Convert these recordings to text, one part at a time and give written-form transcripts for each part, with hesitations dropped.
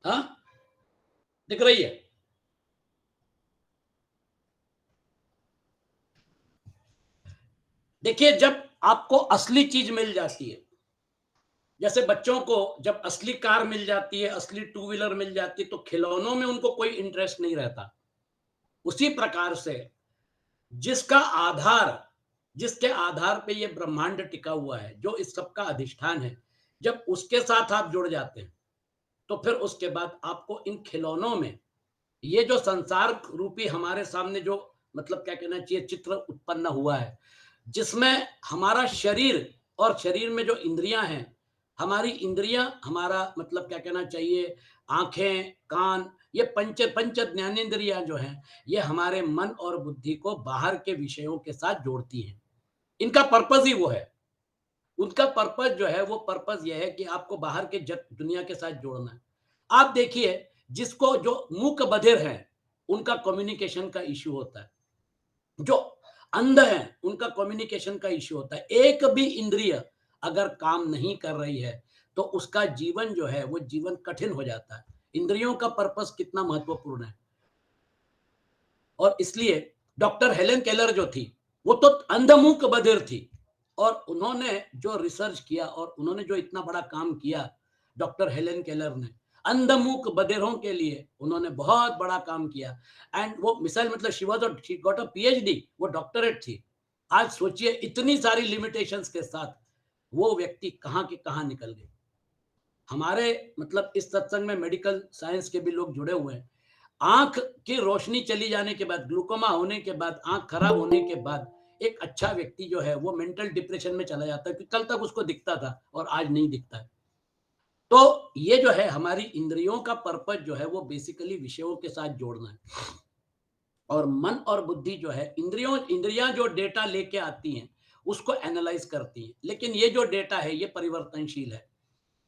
हाँ, दिख रही है? देखिए, जब आपको असली चीज मिल जाती है, जैसे बच्चों को जब असली कार मिल जाती है, असली टू व्हीलर मिल जाती है, तो खिलौनों में उनको कोई इंटरेस्ट नहीं रहता। उसी प्रकार से जिसका आधार जिसके आधार पे ये ब्रह्मांड टिका हुआ है, जो इस सब का अधिष्ठान है, जब उसके साथ आप जुड़ जाते हैं, तो फिर उसके बाद आपको इन खिलौनों में ये जो संसार रूपी हमारे सामने जो मतलब क्या कहना चाहिए चित्र उत्पन्न हुआ है, जिसमें हमारा शरीर और शरीर में जो इंद्रियां हैं, हमारी इंद्रियां, हमारा मतलब क्या कहना चाहिए, आंखें, कान, ये पंच पंच ज्ञानेंद्रियां जो हैं, ये हमारे मन और बुद्धि को बाहर के विषयों के साथ जोड़ती हैं। इनका पर्पज ही वो है। उनका पर्पज जो है, वो पर्पज ये है कि आपको बाहर के जग दुनिया के साथ जोड़ना है। आप देखिए, जिसको जो मूक बधिर हैं, उनका कम्युनिकेशन का इश्यू होता है। जो अंध हैं, उनका कम्युनिकेशन का इश्यू होता है। एक भी इंद्रिय अगर काम नहीं कर रही है, तो उसका जीवन जो है, वो जीवन कठिन हो जाता है। इंद्रियों का पर्पस कितना महत्वपूर्ण है। और इसलिए डॉक्टर हेलेन केलर जो थी, वो तो अंधमूक बधिर थी, और उन्होंने जो रिसर्च किया और उन्होंने जो इतना बड़ा काम किया, डॉक्टर हेलेन केलर ने अंधमूक बधिरों के लिए उन्होंने बहुत बड़ा काम किया। एंड वो मिसाइल मतलब शी गॉट अ पीएचडी, वो डॉक्टरेट थी। आज सोचिए, इतनी सारी लिमिटेशंस के साथ वो व्यक्ति कहाँ के कहाँ निकल गए। हमारे मतलब इस सत्संग में मेडिकल साइंस के भी लोग जुड़े हुए हैं। आंख की रोशनी चली जाने के बाद, ग्लूकोमा होने के बाद, आंख खराब होने के बाद, एक अच्छा व्यक्ति जो है, वो मेंटल डिप्रेशन में चला जाता है कि कल तक उसको दिखता था और आज नहीं दिखता है। तो ये जो है, हमारी इंद्रियों का पर्पज जो है, वो बेसिकली विषयों के साथ जोड़ना है। और मन और बुद्धि जो है, इंद्रियां जो डेटा लेके आती हैं, उसको एनालाइज करती हैं। लेकिन ये जो डेटा है, ये परिवर्तनशील है।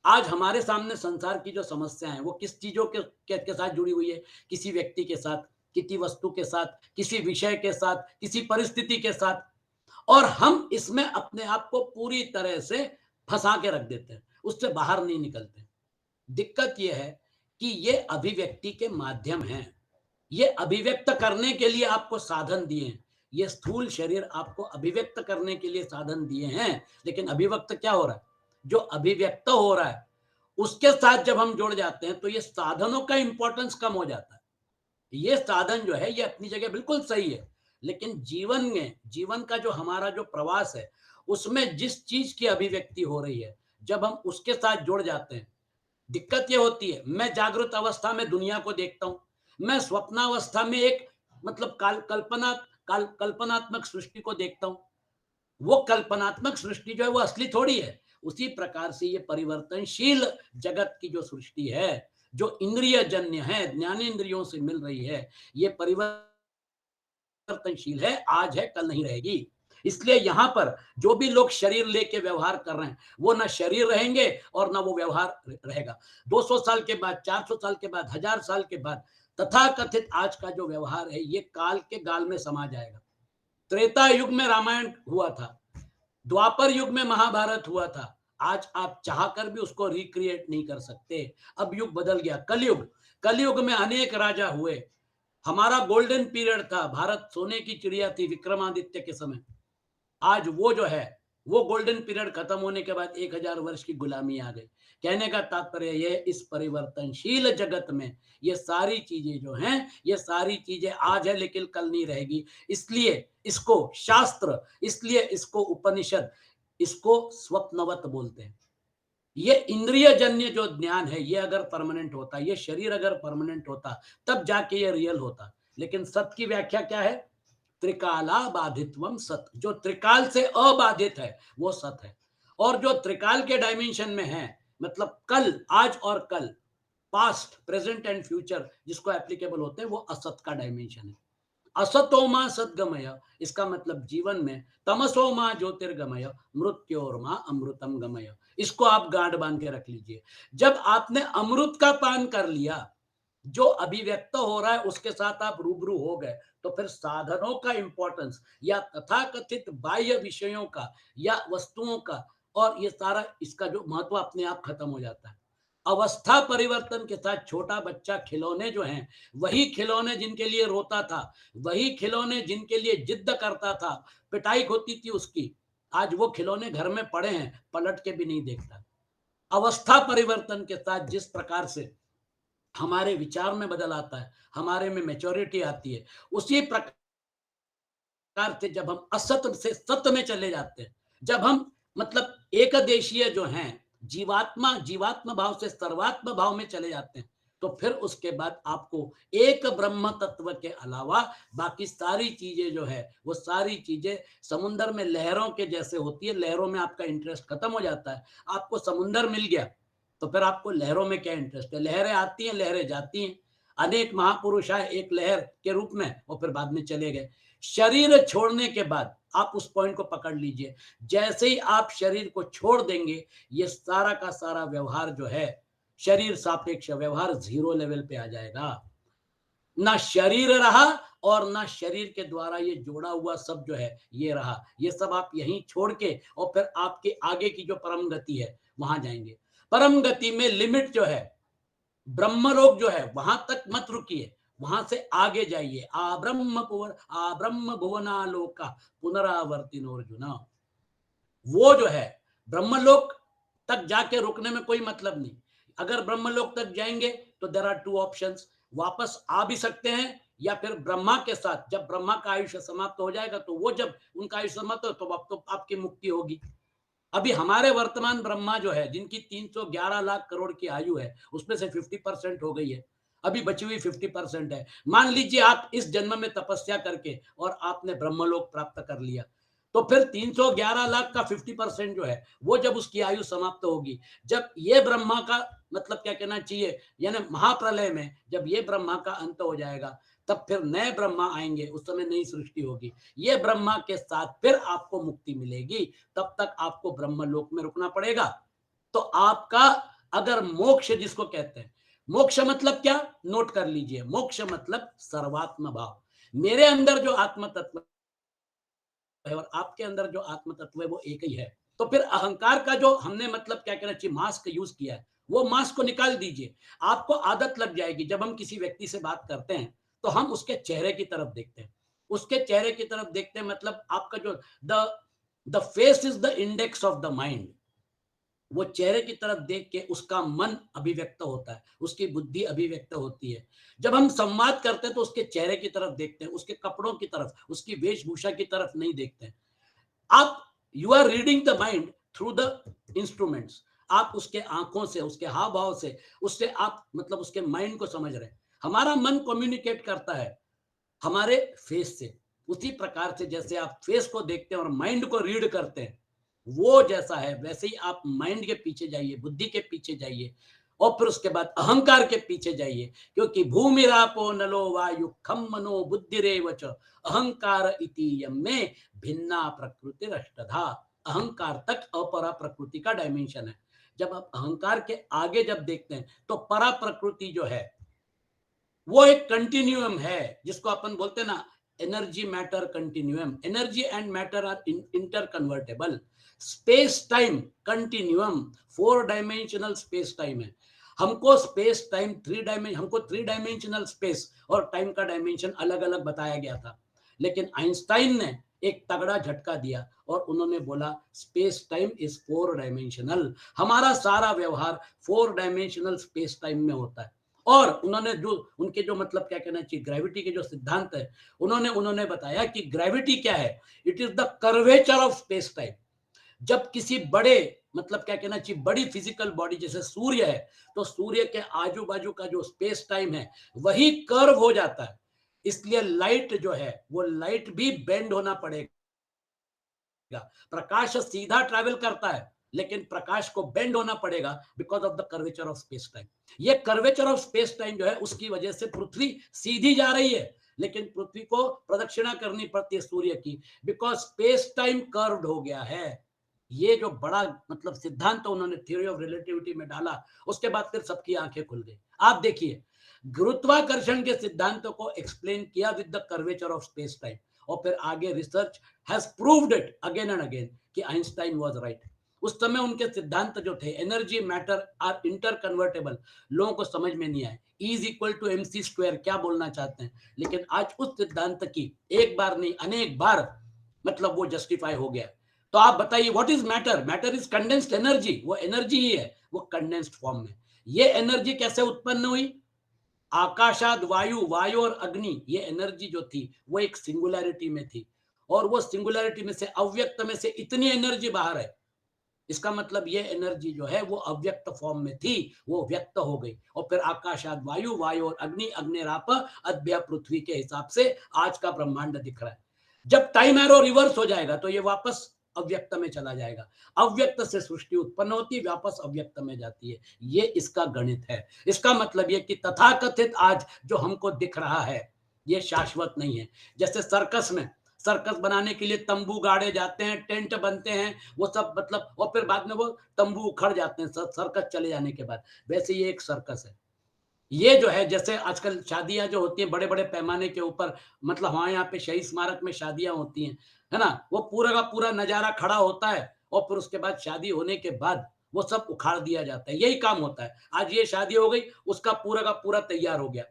आज हमारे सामने संसार की जो समस्या है, वो किस चीजों के साथ जुड़ी हुई है? किसी व्यक्ति के साथ, किसी वस्तु के साथ, किसी विषय के साथ, किसी परिस्थिति के साथ। और हम इसमें अपने आप को पूरी तरह से फंसा के रख देते हैं, उससे बाहर नहीं निकलते। दिक्कत यह है कि ये अभिव्यक्ति के माध्यम हैं। ये अभिव्यक्त करने के लिए आपको साधन दिए हैं। ये स्थूल शरीर आपको अभिव्यक्त करने के लिए साधन दिए हैं। लेकिन अभिव्यक्त क्या हो रहा है? जो अभिव्यक्त हो रहा है, उसके साथ जब हम जुड़ जाते हैं, तो ये साधनों का इंपॉर्टेंस कम हो जाता है। ये साधन जो है, ये अपनी जगह बिल्कुल सही है। लेकिन जीवन का जो हमारा जो प्रवास है, उसमें जिस चीज की अभिव्यक्ति हो रही है, जब हम उसके साथ जुड़ जाते हैं, दिक्कत ये होती है, मैं जागृत अवस्था में दुनिया को देखता हूं, मैं स्वप्नावस्था में एक मतलब कल्पनात्मक सृष्टि को देखता हूं। वो कल्पनात्मक सृष्टि जो है, वो असली थोड़ी है। उसी प्रकार से ये परिवर्तनशील जगत की जो सृष्टि है, जो इंद्रिय जन्य है, ज्ञानेंद्रियों से मिल रही है, ये परिवर्तनशील है, आज है कल नहीं रहेगी। इसलिए यहां पर जो भी लोग शरीर लेके व्यवहार कर रहे हैं, वो ना शरीर रहेंगे और ना वो व्यवहार रहेगा। 200 साल के बाद, 400 साल के बाद, 1000 साल के बाद, तथाकथित आज का जो व्यवहार है, ये काल के गाल में समा जाएगा। त्रेता युग में रामायण हुआ था, द्वापर युग में महाभारत हुआ था। आज आप चाहकर भी उसको रिक्रिएट नहीं कर सकते। अब युग बदल गया, कलयुग। कलयुग में अनेक राजा हुए। हमारा गोल्डन पीरियड था, भारत सोने की चिड़िया थी विक्रमादित्य के समय। आज वो जो है, वो गोल्डन पीरियड खत्म होने के बाद 1000 वर्ष की गुलामी आ गई। कहने का तात्पर्य ये, इस परिवर्तनशील जगत में ये सारी चीजें जो हैं, ये सारी चीजें आज है लेकिन कल नहीं रहेगी। इसलिए इसको शास्त्र, इसलिए इसको उपनिषद, इसको स्वप्नवत बोलते हैं। ये इंद्रिय जन्य जो ज्ञान है, ये अगर परमानेंट होता, ये शरीर अगर परमानेंट होता, तब जाके ये रियल होता। लेकिन सत्य की व्याख्या क्या है? त्रिकाला बाधित्वम सत। जो त्रिकाल से अबाधित है, वो सत है। और जो त्रिकाल के डायमेंशन में है, मतलब कल, आज और कल, पास्ट, प्रेजेंट एंड फ्यूचर जिसको एप्लीकेबल होते हैं, वो असत का डायमेंशन है। असतो मां सदगमय, इसका मतलब जीवन में तमसो मां ज्योतिर्गमय, मृत्योर मां अमृतम गमय। इसको आप गांठ बांध के रख लीजिए। जब आपने अमृत का पान कर लिया, जो अभिव्यक्त हो रहा है उसके साथ आप रूबरू हो गए, तो फिर साधनों का इंपॉर्टेंस या तथाकथित बाह्य विषयों का या वस्तुओं का और ये सारा इसका जो महत्व अपने आप खत्म हो जाता है। अवस्था परिवर्तन के साथ छोटा बच्चा खिलौने जो हैं, वही खिलौने जिनके लिए रोता था, वही खिलौने जिनके लिए जिद करता था, पिटाई होती थी उसकी, आज वो खिलौने घर में पड़े हैं, पलट के भी नहीं देखता। अवस्था परिवर्तन के साथ जिस प्रकार से हमारे विचार में बदल आता है, हमारे में मैच्योरिटी आती है, उसी प्रकार से जब हम असत से सत्य में चले जाते हैं, जब हम मतलब एकदेशीय जो हैं, जीवात्मा जीवात्म भाव से सर्वात्म भाव में चले जाते हैं, तो फिर उसके बाद आपको एक ब्रह्म तत्व के अलावा बाकी सारी चीजें जो है, वो सारी चीजें समुद्र में लहरों के जैसे होती है। लहरों में आपका इंटरेस्ट खत्म हो जाता है। आपको समुद्र मिल गया, तो फिर आपको लहरों में क्या इंटरेस्ट है? लहरें आती हैं, लहरें जाती हैं। अनेक महापुरुष आए एक लहर के रूप में और फिर बाद में चले गए। शरीर छोड़ने के बाद आप उस पॉइंट को पकड़ लीजिए। जैसे ही आप शरीर को छोड़ देंगे, ये सारा का सारा व्यवहार जो है, शरीर सापेक्ष व्यवहार, जीरो लेवल पे आ जाएगा। ना शरीर रहा और ना शरीर के द्वारा ये जोड़ा हुआ सब जो है ये रहा। ये सब आप यहीं छोड़ के और फिर आपके आगे की जो परम गति है वहां जाएंगे। परम गति में लिमिट जो है, ब्रह्मलोक जो है, वहां तक मत रुकिए, वहां से आगे जाइए। आ ब्रह्म भुवनालोका पुनरावर्तिनो अर्जुन। वो जो है ब्रह्मलोक तक जाके रुकने में कोई मतलब नहीं। अगर ब्रह्मलोक तक जाएंगे तो देर आर टू ऑप्शंस, वापस आ भी सकते हैं या फिर ब्रह्मा के साथ, जब ब्रह्मा का आयुष्य समाप्त हो जाएगा तो वो जब उनका आयुष्य समाप्त हो तो अब तो आपकी मुक्ति होगी। अभी हमारे वर्तमान ब्रह्मा जो है, जिनकी 311 लाख करोड़ की आयु है, उसमें से 50% हो गई है, अभी बची हुई 50% है। मान लीजिए आप इस जन्म में तपस्या करके और आपने ब्रह्मलोक प्राप्त कर लिया, तो फिर 311 लाख का 50% जो है, वो जब उसकी आयु समाप्त होगी, जब ये ब्रह्मा का मतलब क्या कहना चाहिए, यानी महाप्रलय में जब ये ब्रह्मा का अंत हो जाएगा, तब फिर नए ब्रह्मा आएंगे, उस समय नई सृष्टि होगी। ये ब्रह्मा के साथ फिर आपको मुक्ति मिलेगी। तब तक आपको ब्रह्मलोक में रुकना पड़ेगा। तो आपका अगर मोक्ष जिसको कहते हैं, मोक्ष मतलब क्या, नोट कर लीजिए, मोक्ष मतलब सर्वात्म भाव। मेरे अंदर जो आत्म तत्व है और आपके अंदर जो आत्म तत्व है वो एक ही है। तो फिर अहंकार का जो हमने मतलब क्या कहना चाहिए मास्क यूज किया है, वो मास्क को निकाल दीजिए। आपको आदत लग जाएगी, जब हम किसी व्यक्ति से बात करते हैं तो हम उसके चेहरे की तरफ देखते हैं। उसके चेहरे की तरफ देखते हैं मतलब आपका जो the the face is the index of the mind. वो चेहरे की तरफ देख के उसका मन अभिव्यक्त होता है, उसकी बुद्धि अभिव्यक्त होती है। जब हम संवाद करते हैं तो उसके चेहरे की तरफ देखते हैं, उसके कपड़ों की तरफ, उसकी वेशभूषा की तरफ नहीं देखते हैं। आप you are reading the mind through the instruments. आप उसके आंखों से, उसके हाव भाव से, उससे आप मतलब उसके माइंड को समझ रहे हैं। हमारा मन कम्युनिकेट करता है हमारे फेस से। उसी प्रकार से जैसे आप फेस को देखते हैं और माइंड को रीड करते हैं, वो जैसा है वैसे ही आप माइंड के पीछे जाइए, बुद्धि के पीछे जाइए और फिर उसके बाद अहंकार के पीछे जाइए। क्योंकि भूमिरापो नलो वायु खम मनो बुद्धिरेव च अहंकार इति यम में भिन्ना प्रकृति अष्टधा। अहंकार तक अपरा प्रकृति का डायमेंशन है। जब आप अहंकार के आगे जब देखते हैं तो परा प्रकृति जो है वो एक कंटिन्यूअम है, जिसको अपन बोलते हैं ना energy matter continuum. Energy and matter are inter convertible. Space time continuum, 4 dimensional space time है। हमको स्पेस टाइम हमको 3 डायमेंशनल स्पेस और टाइम का डायमेंशन अलग अलग बताया गया था, लेकिन आइंस्टाइन ने एक तगड़ा झटका दिया और उन्होंने बोला स्पेस टाइम इज 4 डायमेंशनल। हमारा सारा व्यवहार 4 डायमेंशनल स्पेस टाइम में होता है। और उन्होंने जो उनके जो मतलब क्या कहना चाहिए ग्रेविटी के जो सिद्धांत है, उन्होंने उन्होंने बताया कि ग्रेविटी क्या है, it is the curvature of space time. जब किसी बड़े मतलब क्या कहना चाहिए बड़ी फिजिकल बॉडी जैसे सूर्य है, तो सूर्य के आजू बाजू का जो स्पेस टाइम है वही कर्व हो जाता है। इसलिए लाइट जो है वो लाइट भी बेंड होना पड़ेगा। प्रकाश सीधा ट्रैवल करता है, लेकिन प्रकाश को बेंड होना पड़ेगा because of the curvature of space time. ये कर्वेचर ऑफ स्पेस टाइम जो है उसकी वजह से पृथ्वी सीधी जा रही है, लेकिन पृथ्वी को प्रदक्षिणा करनी पड़ती है सूर्य की, बिकॉज स्पेस टाइम कर्व्ड हो गया है। ये जो बड़ा मतलब सिद्धांत तो उन्होंने थ्योरी ऑफ रिलेटिविटी में डाला, उसके बाद फिर सबकी आंखें खुल गई। आप देखिए गुरुत्वाकर्षण के सिद्धांतों को एक्सप्लेन किया with the curvature of space time, और फिर आगे research has proved it again and again कि आइंस्टाइन वाज राइट। उस समय उनके सिद्धांत जो थे, energy matter are inter convertible, लोगों को समझ में नहीं आए। E is equal to M C square क्या बोलना चाहते हैं, लेकिन आज उस सिद्धांत की एक बार नहीं अनेक बार मतलब वो जस्टिफाई हो गया। तो आप बताइए what is matter? Matter is condensed energy, वो एनर्जी ही है, वो कंडेंस्ड फॉर्म में। ये एनर्जी कैसे उत्पन्न हुई? आकाशाद वायु, वायु और अग्नि, ये एनर्जी जो थी वो एक सिंगुलैरिटी में थी, और वो सिंगुलैरिटी में से, अव्यक्त में से इतनी एनर्जी बाहर है। इसका मतलब ये एनर्जी जो है वो अव्यक्त फॉर्म में थी, वो व्यक्त हो गई, और फिर आकाशाद वायु, वायु और अग्नि, अग्निराप अद्भ्य पृथ्वी के हिसाब से आज का ब्रह्मांड दिख रहा है। जब टाइम एरो रिवर्स हो जाएगा तो ये वापस अव्यक्त में चला जाएगा। अव्यक्त से सृष्टि उत्पन्न होती है, वापस अव्यक्त में जाती है। ये इसका गणित है। इसका मतलब ये कि तथाकथित आज जो हमको दिख रहा है ये शाश्वत नहीं है। जैसे सर्कस में, सर्कस बनाने के लिए तंबू गाड़े जाते हैं, टेंट बनते हैं, वो सब मतलब, और फिर बाद में वो तंबू उखड़ जाते हैं सर्कस चले जाने के बाद। वैसे ये एक सर्कस है। ये जो है, जैसे आजकल शादियां जो होती हैं बड़े बड़े पैमाने के ऊपर, मतलब हमारे यहाँ पे शहीद स्मारक में शादियां होती हैं, है ना, वो पूरा का पूरा नजारा खड़ा होता है, और फिर उसके बाद शादी होने के बाद वो सब उखाड़ दिया जाता है। यही काम होता है। आज ये शादी हो गई, उसका पूरा का पूरा तैयार हो गया।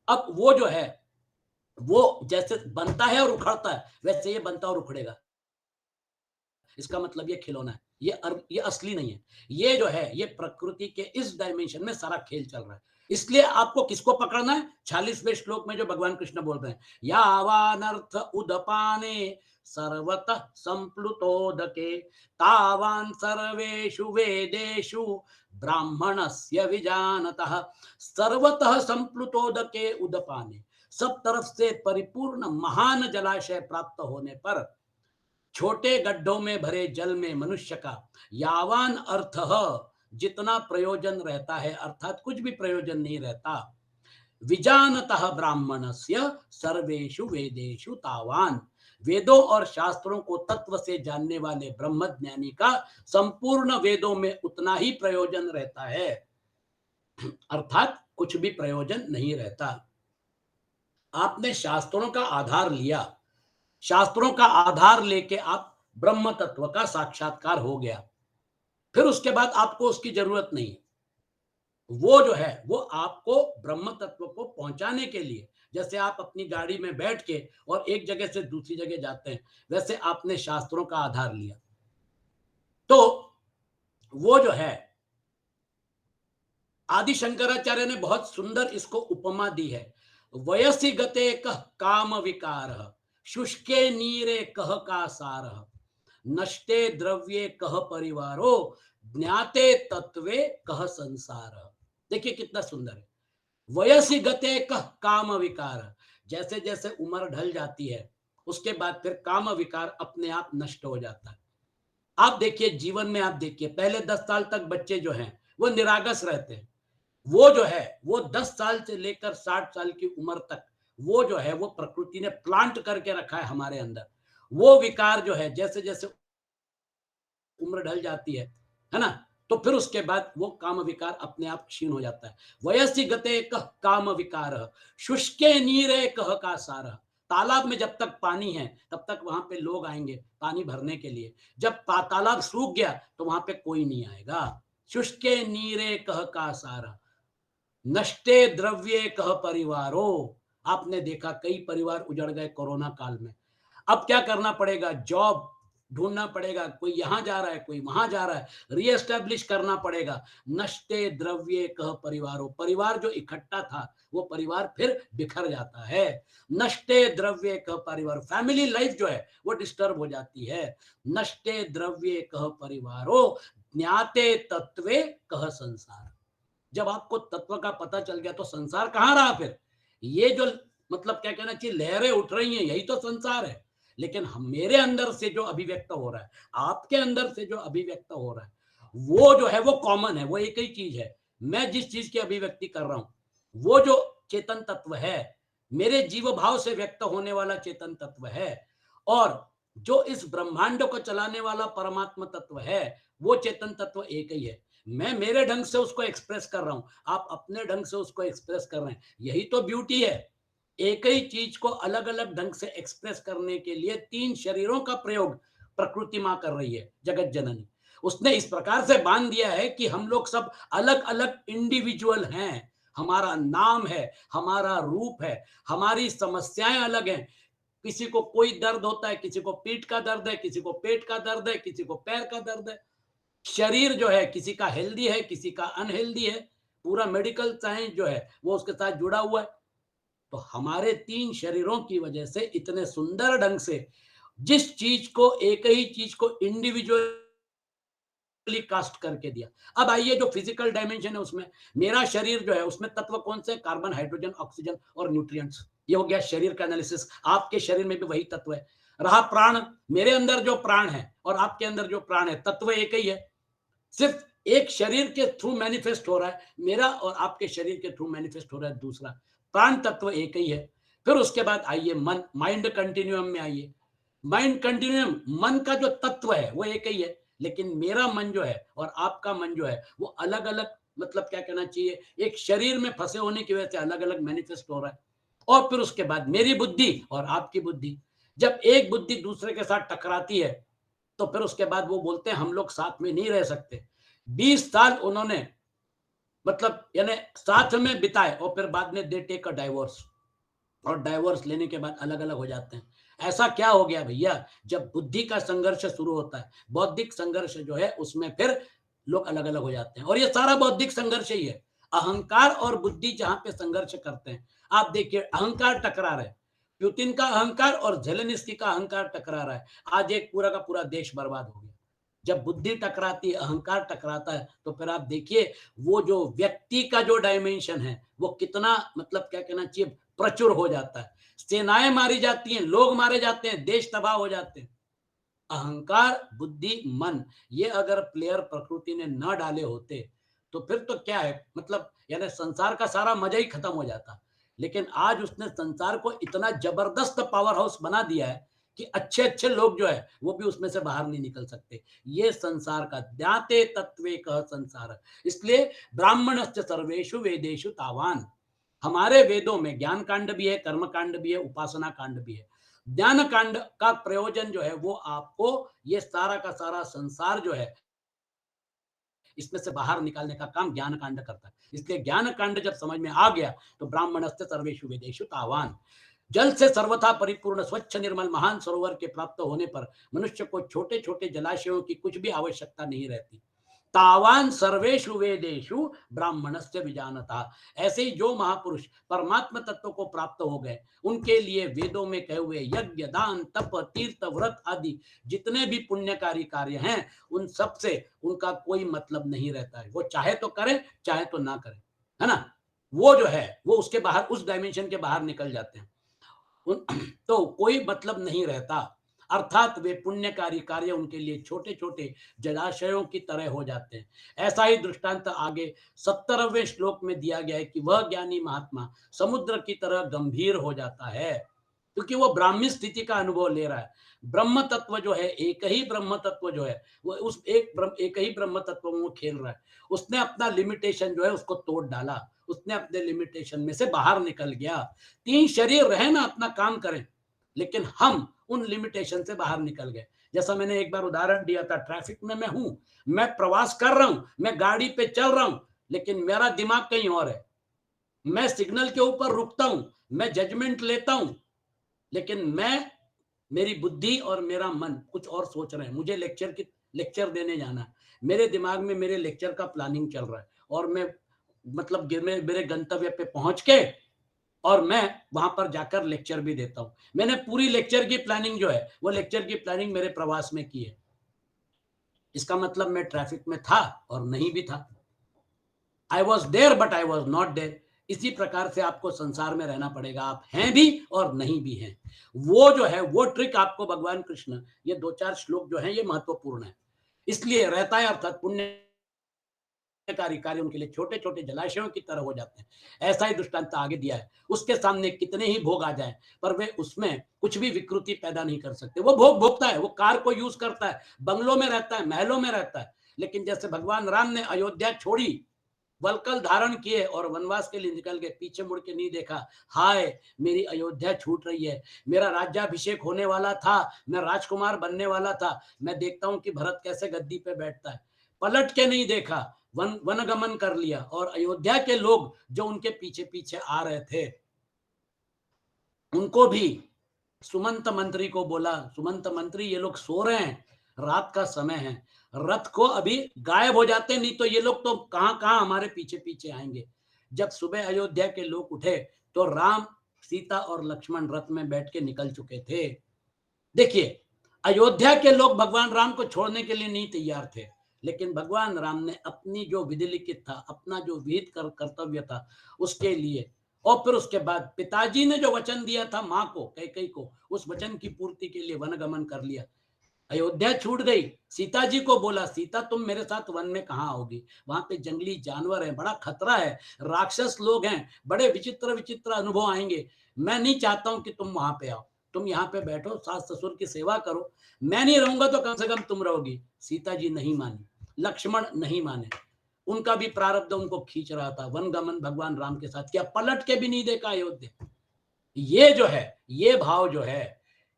अब वो जो है वो जैसे बनता है और उखड़ता है, वैसे ये बनता और उखड़ेगा। इसका मतलब ये खिलौना है, ये असली नहीं है। ये जो है ये प्रकृति के इस डायमेंशन में सारा खेल चल रहा है। इसलिए आपको किसको पकड़ना है? 46वें श्लोक में जो भगवान कृष्ण बोल रहे हैं, यावानर्थ उदपाने सर्वतः संप्लुतोदके तावान सर्वेषु वेदेषु ब्राह्मणस्य विजानतः। सर्वतः संप्लुतोदके उदपाने, सब तरफ से परिपूर्ण महान जलाशय प्राप्त होने पर छोटे गड्ढों में भरे जल में मनुष्य का यावान अर्थ, जितना प्रयोजन रहता है, अर्थात कुछ भी प्रयोजन नहीं रहता, विजानतः ब्राह्मणस्य सर्वेषु वेदेषु तावान, वेदों और शास्त्रों को तत्व से जानने वाले ब्रह्म ज्ञानी का संपूर्ण वेदों में उतना ही प्रयोजन रहता है, अर्थात कुछ भी प्रयोजन नहीं रहता। आपने शास्त्रों का आधार लिया, शास्त्रों का आधार लेके आप ब्रह्म तत्व का साक्षात्कार हो गया, फिर उसके बाद आपको उसकी जरूरत नहीं। वो जो है वो आपको ब्रह्म तत्व को पहुंचाने के लिए, जैसे आप अपनी गाड़ी में बैठ के और एक जगह से दूसरी जगह जाते हैं, वैसे आपने शास्त्रों का आधार लिया। तो वो जो है आदि शंकराचार्य ने बहुत सुंदर इसको उपमा दी है। वयसि गते कह काम विकार, शुष्के नीरे कह का सार, नष्टे द्रव्ये कह परिवारो, ज्ञाते तत्वे कह संसार। देखिए कितना सुंदर है। वयसि गते कह काम विकार, जैसे जैसे उम्र ढल जाती है उसके बाद फिर काम विकार अपने आप नष्ट हो जाता है। आप देखिए जीवन में, आप देखिए पहले 10 साल तक बच्चे जो हैं वो निरागस रहते हैं। वो जो है वो 10 साल से लेकर 60 साल की उम्र तक वो जो है वो प्रकृति ने प्लांट करके रखा है हमारे अंदर। वो विकार जो है जैसे जैसे उम्र ढल जाती है ना, तो फिर उसके बाद वो काम विकार अपने आप क्षीण हो जाता है। वयसि गते कह काम विकार, शुष्के नीरे कह का सार। तालाब में जब तक पानी है तब तक वहां पे लोग आएंगे पानी भरने के लिए, जब तालाब सूख गया तो वहां पे कोई नहीं आएगा। शुष्के नीरे कह का सार, नष्टे द्रव्ये कह परिवारो। आपने देखा कई परिवार उजड़ गए कोरोना काल में। अब क्या करना पड़ेगा? जॉब ढूंढना पड़ेगा, कोई यहां जा रहा है कोई वहां जा रहा है, रीएस्टेब्लिश करना पड़ेगा। नष्टे द्रव्ये कह परिवारो, परिवार जो इकट्ठा था वो परिवार फिर बिखर जाता है। नष्टे द्रव्ये कह परिवार, फैमिली लाइफ जो है वो डिस्टर्ब हो जाती है। नष्टे द्रव्ये कह परिवारो, ज्ञाते तत्वे कह संसार। जब आपको तत्व का पता चल गया तो संसार कहाँ रहा फिर? ये जो मतलब क्या कहना चाहिए, लहरें उठ रही हैं यही तो संसार है। लेकिन हम, मेरे अंदर से जो अभिव्यक्त हो रहा है, आपके अंदर से जो अभिव्यक्त हो रहा है, वो जो है वो कॉमन है, वो एक ही चीज है। मैं जिस चीज की अभिव्यक्ति कर रहा हूं वो जो चेतन तत्व है, मेरे जीव भाव से व्यक्त होने वाला चेतन तत्व है, और जो इस ब्रह्मांड को चलाने वाला परमात्मा तत्व है, वो चेतन तत्व एक ही है। मैं मेरे ढंग से उसको एक्सप्रेस कर रहा हूं, आप अपने ढंग से उसको एक्सप्रेस कर रहे हैं। यही तो ब्यूटी है। एक ही चीज को अलग अलग ढंग से एक्सप्रेस करने के लिए 3 शरीरों का प्रयोग प्रकृति मां कर रही है, जगत जननी। उसने इस प्रकार से बांध दिया है कि हम लोग सब अलग अलग इंडिविजुअल हैं, हमारा नाम है, हमारा रूप है, हमारी समस्याएं अलग हैं। किसी को कोई दर्द होता है, किसी को पीठ का दर्द है, किसी को पेट का दर्द है, किसी को पैर का दर्द है। शरीर जो है किसी का हेल्दी है, किसी का अनहेल्दी है। पूरा मेडिकल साइंस जो है वो उसके साथ जुड़ा हुआ है। तो हमारे 3 शरीरों की वजह से इतने सुंदर ढंग से जिस चीज को, एक ही चीज को इंडिविजुअली कास्ट करके दिया। अब आइए जो फिजिकल डायमेंशन है उसमें, मेरा शरीर जो है उसमें तत्व कौन से? कार्बन, हाइड्रोजन, ऑक्सीजन और न्यूट्रिएंट्स। ये हो गया शरीर का एनालिसिस। आपके शरीर में भी वही तत्व है। रहा प्राण, मेरे अंदर जो प्राण है और आपके अंदर जो प्राण है, तत्व एक ही है, सिर्फ एक शरीर के थ्रू मैनिफेस्ट हो रहा है। मेरा और आपके शरीर के थ्रू मैनिफेस्ट हो रहा है दूसरा। प्राण तत्व एक ही है। फिर उसके बाद आइए मन, माइंड कंटिन्यूअम में आइए। माइंड कंटिन्यूअम, मन का जो तत्व है वो एक ही है, लेकिन मेरा मन जो है और आपका मन जो है वो अलग अलग, मतलब क्या कहना चाहिए, एक शरीर में फंसे होने की वजह से अलग अलग मैनिफेस्ट हो रहा है। और फिर उसके बाद मेरी बुद्धि और आपकी बुद्धि, जब एक बुद्धि दूसरे के साथ टकराती है तो फिर उसके बाद वो बोलते हैं हम लोग साथ में नहीं रह सकते। 20 साल उन्होंने, मतलब यानी साथ में बिताए और फिर बाद में दे टेक अ डाइवोर्स, और डाइवोर्स लेने के बाद अलग अलग हो जाते हैं। ऐसा क्या हो गया भैया? जब बुद्धि का संघर्ष शुरू होता है, बौद्धिक संघर्ष जो है उसमें फिर लोग अलग अलग हो जाते हैं, और ये सारा बौद्धिक संघर्ष ही है। अहंकार और बुद्धि जहां पे संघर्ष करते हैं, आप देखिए अहंकार टकरा रहा है, पुतिन का अहंकार और जेलेनिस्की का अहंकार टकरा रहा है। आज एक पूरा का पूरा देश बर्बाद हो गया। जब बुद्धि टकराती है, अहंकार टकराता है, तो फिर आप देखिए वो जो व्यक्ति का जो डायमेंशन है वो कितना, मतलब क्या कहना चाहिए, प्रचुर हो जाता है। सेनाएं मारी जाती हैं, लोग मारे जाते हैं, देश तबाह हो जाते हैं। अहंकार, बुद्धि, मन, ये अगर प्लेयर प्रकृति ने न डाले होते तो फिर तो क्या है, मतलब यानी संसार का सारा मजा ही खत्म हो जाता। लेकिन आज उसने संसार को इतना जबरदस्त पावर हाउस बना दिया है कि अच्छे अच्छे लोग जो है वो भी उसमें से बाहर नहीं निकल सकते। ये संसार का ज्ञाते तत्वे कह संसार। इसलिए ब्राह्मणस्य सर्वेषु वेदेषु तावान, हमारे वेदों में ज्ञान कांड भी है, कर्म कांड भी है, उपासना कांड भी है। ज्ञान कांड का प्रयोजन जो है वो आपको ये सारा का सारा संसार जो है इसमें से बाहर निकालने का काम ज्ञान कांड करता है। इसलिए ज्ञान कांड जब समझ में आ गया तो ब्राह्मणस्य सर्वेषु वेदेषु तावान, जल से सर्वथा परिपूर्ण स्वच्छ निर्मल महान सरोवर के प्राप्त होने पर मनुष्य को छोटे छोटे जलाशयों की कुछ भी आवश्यकता नहीं रहती। तावान सर्वेषु वेदेषु ब्राह्मणस्य विजानता, ऐसे ही जो महापुरुष परमात्म तत्व को प्राप्त हो गए उनके लिए वेदों में कहे हुए यज्ञ, दान, तप, तीर्थ, व्रत आदि जितने भी पुण्यकारी कार्य हैं उन सब से उनका कोई मतलब नहीं रहता है। वो चाहे तो करें चाहे तो ना करें, है ना। वो जो है वो उसके बाहर, उस डायमेंशन के बाहर निकल जाते हैं। तो कोई मतलब नहीं रहता, अर्थात वे पुण्यकारी कार्य उनके लिए छोटे छोटे जलाशयों की तरह हो जाते हैं। ऐसा ही दृष्टांत आगे 17वें श्लोक में दिया गया है कि वह ज्ञानी महात्मा समुद्र की तरह गंभीर हो जाता है, क्योंकि वो ब्राह्मी स्थिति का अनुभव ले रहा है। ब्रह्म तत्व जो है, एक ही ब्रह्म तत्व जो है वो उस एक ही ब्रह्म तत्व में वो खेल रहा है। उसने अपना लिमिटेशन जो है उसको तोड़ डाला, उसने अपने लिमिटेशन में से बाहर निकल गया। 3 शरीर रहे ना, अपना काम करें, लेकिन हम उन लिमिटेशन से बाहर निकल गए। जैसा मैंने एक बार उदाहरण दिया था, ट्रैफिक में मैं हूं, मैं प्रवास कर रहा हूं, मैं गाड़ी पे चल रहा हूं, लेकिन मेरा दिमाग कहीं और है। मैं सिग्नल के ऊपर रुकता हूं, मैं जजमेंट लेता हूं, लेकिन मैं, मेरी बुद्धि और मेरा मन कुछ और सोच रहे हैं। मुझे लेक्चर देने जाना है, मेरे दिमाग में मेरे लेक्चर का प्लानिंग चल रहा है, और मैं, मतलब मेरे गंतव्य पे पहुंच के और मैं वहां पर जाकर लेक्चर भी देता हूं। मैंने पूरी लेक्चर की प्लानिंग जो है वो लेक्चर की प्लानिंग मेरे प्रवास में की है। इसका मतलब मैं ट्रैफिक में था और नहीं भी था। I was there but I was not there. इसी प्रकार से आपको संसार में रहना पड़ेगा, आप हैं भी और नहीं भी हैं। वो जो है वो ट्रिक आपको भगवान कृष्ण, ये 2-4 श्लोक जो है ये महत्वपूर्ण है। इसलिए रहता है, अर्थात पुण्य कार्य उनके लिए छोटे छोटे जलाशयों की तरह हो जाते हैं। ऐसा ही दृष्टांत आगे दिया है। उसके सामने कितने ही भोग आ जाए पर वे उसमें कुछ भी विकृति पैदा नहीं कर सकते। वो भोग भोगता है, वो कार को यूज करता है, बंगलों में रहता है, महलों में रहता है, लेकिन जैसे भगवान राम ने अयोध्या छोड़ी वल्कल धारण किए और वनवास के लिए निकल गए, पीछे मुड़ के नहीं देखा। हाय, मेरी अयोध्या छूट रही है, मेरा राज्याभिषेक होने वाला था, मैं राजकुमार बनने वाला था, मैं देखता हूं कि भरत कैसे गद्दी पे बैठता है। पलट के नहीं देखा, वनगमन कर लिया। और अयोध्या के लोग जो उनके पीछे पीछे आ रहे थे, उनको भी सुमंत मंत्री को बोला, सुमंत मंत्री ये लोग सो रहे हैं, रात का समय है, रथ को अभी गायब हो जाते, नहीं तो ये लोग तो कहां कहां हमारे पीछे पीछे आएंगे। जब सुबह अयोध्या के लोग उठे तो राम, सीता और लक्ष्मण रथ में बैठ के निकल चुके थे। देखिए, अयोध्या के लोग भगवान राम को छोड़ने के लिए नहीं तैयार थे, लेकिन भगवान राम ने अपनी जो विधि लिखित था, अपना जो विहित कर्तव्य था, उसके लिए, और फिर उसके बाद पिताजी ने जो वचन दिया था माँ को, कैकेयी को, उस वचन की पूर्ति के लिए वनगमन कर लिया। अयोध्या छूट गई। सीता जी को बोला, सीता तुम मेरे साथ वन में कहाँ आओगी, वहां पे जंगली जानवर है, बड़ा खतरा है, राक्षस लोग हैं, बड़े विचित्र विचित्र अनुभव आएंगे, मैं नहीं चाहता हूं कि तुम वहां पे आओ, तुम यहाँ पे बैठो, सास ससुर की सेवा करो, मैं नहीं रहूंगा तो कम से कम तुम रहोगी। सीता जी नहीं मानी, लक्ष्मण नहीं माने, उनका भी प्रारब्ध उनको खींच रहा था। वनगमन भगवान राम के साथ किया, पलट के भी नहीं देखा अयोध्या। ये जो है, ये भाव जो है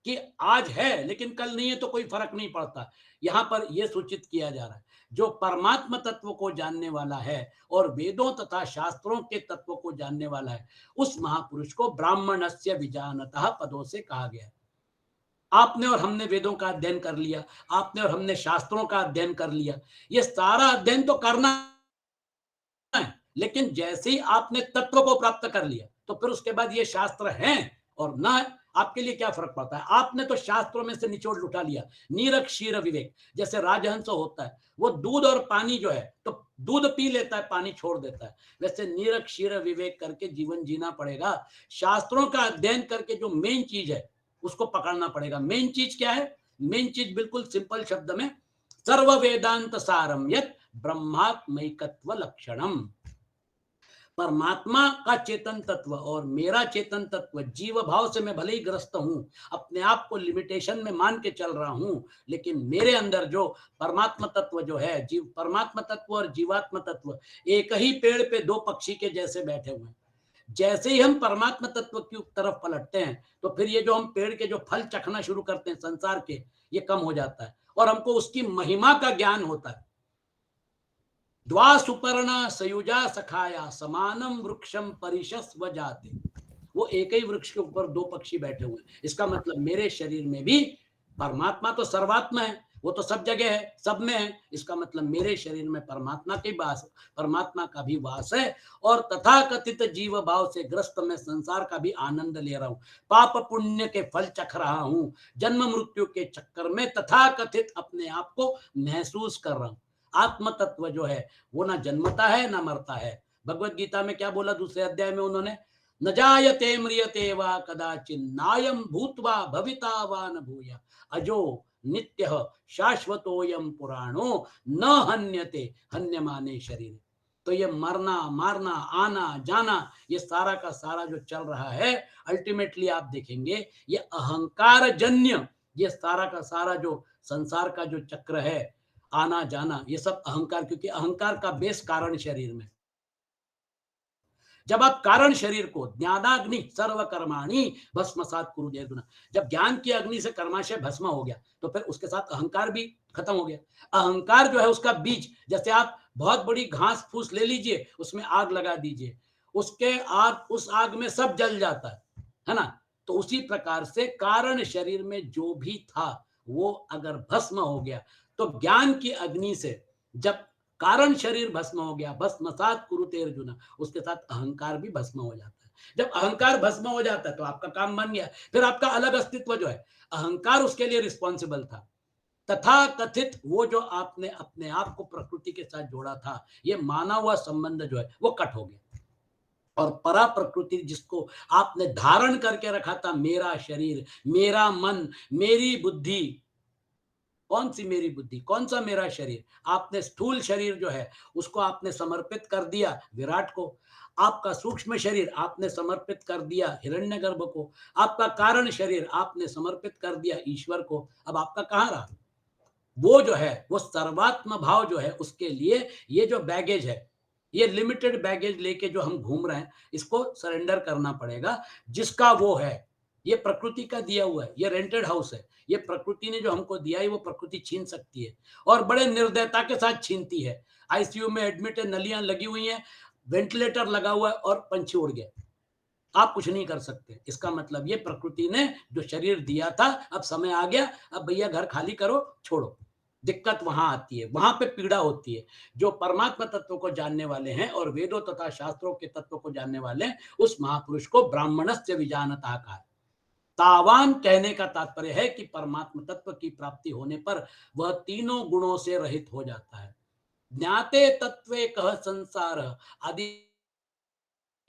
कि आज है लेकिन कल नहीं है तो कोई फर्क नहीं पड़ता, यहां पर यह सूचित किया जा रहा है, जो परमात्म तत्व को जानने वाला है और वेदों तथा शास्त्रों के तत्व को जानने वाला है, उस महापुरुष को ब्राह्मणस्य विजानतः पदों से कहा गया है। आपने और हमने वेदों का अध्ययन कर लिया, आपने और हमने शास्त्रों का अध्ययन कर लिया, ये सारा अध्ययन तो करना है, लेकिन जैसे ही आपने तत्व को प्राप्त कर लिया तो फिर उसके बाद ये शास्त्र हैं और ना है, आपके लिए क्या फर्क पड़ता है। आपने तो शास्त्रों में से निचोड़ लुटा लिया, नीरक क्षीर विवेक, जैसे राजहंस होता है, वो दूध और पानी जो है तो दूध पी लेता है, पानी छोड़ देता है, वैसे नीरक क्षीर विवेक करके जीवन जीना पड़ेगा। शास्त्रों का अध्ययन करके जो मेन चीज है उसको पकड़ना पड़ेगा। मेन चीज क्या है? मेन चीज बिल्कुल सिंपल शब्द में, सर्व वेदांत सारम यत् ब्रह्मात्मैकत्व लक्षणम। परमात्मा का चेतन तत्व और मेरा चेतन तत्व, जीव भाव से मैं भले ही ग्रस्त हूं, अपने आप को लिमिटेशन में मान के चल रहा हूं, लेकिन मेरे अंदर जो परमात्मा तत्व जो है, जीव परमात्मा तत्व और जीवात्मा तत्व एक ही पेड़ पे दो पक्षी के जैसे बैठे हुए हैं। जैसे ही हम परमात्मा तत्व की तरफ पलटते हैं तो फिर ये जो हम पेड़ के जो फल चखना शुरू करते हैं संसार के, ये कम हो जाता है और हमको उसकी महिमा का ज्ञान होता है। द्वा सुपर्णा सयुजा सखाया समानम वृक्षम परिशस्व जाते। वो एक ही वृक्ष के ऊपर दो पक्षी बैठे हुए हैं, इसका मतलब मेरे शरीर में भी परमात्मा तो सर्वात्मा है, वो तो सब जगह है, सब में है, इसका मतलब मेरे शरीर में परमात्मा के वास, परमात्मा का भी वास है। और तथाकथित जीव भाव से ग्रस्त मैं संसार का भी आनंद ले रहा हूं, पाप पुण्य के फल चख रहा हूं, जन्म मृत्यु के चक्कर में तथाकथित अपने आप को महसूस कर रहा हूं। आत्म तत्व जो है वो ना जन्मता है ना मरता है। भगवत गीता में क्या बोला दूसरे अध्याय में उन्होंने, न जायते म्रियते वा कदाचिन नायम भूत्वा भविता वा न भूया अजो नित्यः शाश्वतोयम पुराणो न हन्यते हन्यमाने शरीर। तो ये मरना मारना आना जाना, ये सारा का सारा जो चल रहा है, अल्टीमेटली आप देखेंगे ये अहंकार जन्य, ये सारा का सारा जो संसार का जो चक्र है, आना जाना, ये सब अहंकार, क्योंकि अहंकार का बेस कारण शरीर में। जब आप कारण शरीर को ज्ञानाग्नि सर्व कर्माणि भस्मसात कुरु अर्जुन, जब ज्ञान की अग्नि से कर्माशय भस्म हो गया तो फिर उसके साथ अहंकार भी खत्म हो गया। अहंकार जो है उसका बीज, जैसे आप बहुत बड़ी घास फूस ले लीजिए, उसमें आग लगा दीजिए, उसके आग, उस आग में सब जल जाता है ना। तो उसी प्रकार से कारण शरीर में जो भी था वो अगर भस्म हो गया तो ज्ञान की अग्नि से जब कारण शरीर भस्म हो गया, भस्मसात कुरुते अर्जुन, उसके साथ अहंकार भी भस्म हो जाता है। जब अहंकार भस्म हो जाता है तो आपका काम बन गया, फिर आपका अलग अस्तित्व जो है, अहंकार उसके लिए रिस्पॉन्सिबल था। तथा कथित वो जो आपने अपने आप को प्रकृति के साथ जोड़ा था, ये माना हुआ संबंध जो है वो कट हो गया। और परा प्रकृति जिसको आपने धारण करके रखा था, मेरा शरीर, मेरा मन, मेरी बुद्धि, कौन सी मेरी बुद्धि, कौन सा मेरा शरीर, आपने स्थूल शरीर जो है उसको आपने समर्पित कर दिया विराट को, आपका सूक्ष्म शरीर आपने समर्पित कर दिया हिरण्यगर्भ को, आपका कारण शरीर आपने समर्पित कर दिया ईश्वर को। अब आपका कहाँ रहा? वो जो है वो सर्वात्म भाव जो है उसके लिए ये जो बैगेज है, ये लिमिटेड बैगेज लेके जो हम घूम रहे हैं, इसको सरेंडर करना पड़ेगा। जिसका वो है, ये प्रकृति का दिया हुआ है, ये रेंटेड हाउस है, ये प्रकृति ने जो हमको दिया है, वो प्रकृति छीन सकती है और बड़े निर्दयता के साथ छीनती है। आईसीयू में एडमिट है, नलियां लगी हुई हैं, वेंटिलेटर लगा हुआ है और पंछी उड़ गया। आप कुछ नहीं कर सकते। इसका मतलब ये प्रकृति ने जो शरीर दिया था, अब समय आ गया, अब भैया घर खाली करो, छोड़ो। दिक्कत वहाँ आती है, वहाँ पे पीड़ा होती है। जो परमात्मा तत्व को जानने वाले हैं और वेदों तथा शास्त्रों के तत्व को जानने वाले हैं, उस महापुरुष को ब्राह्मणस्य विजानतः कहा है। तावान कहने का तात्पर्य है कि परमात्म तत्व की प्राप्ति होने पर वह तीनों गुणों से रहित हो जाता है। ज्ञाते तत्वे कह संसार आदि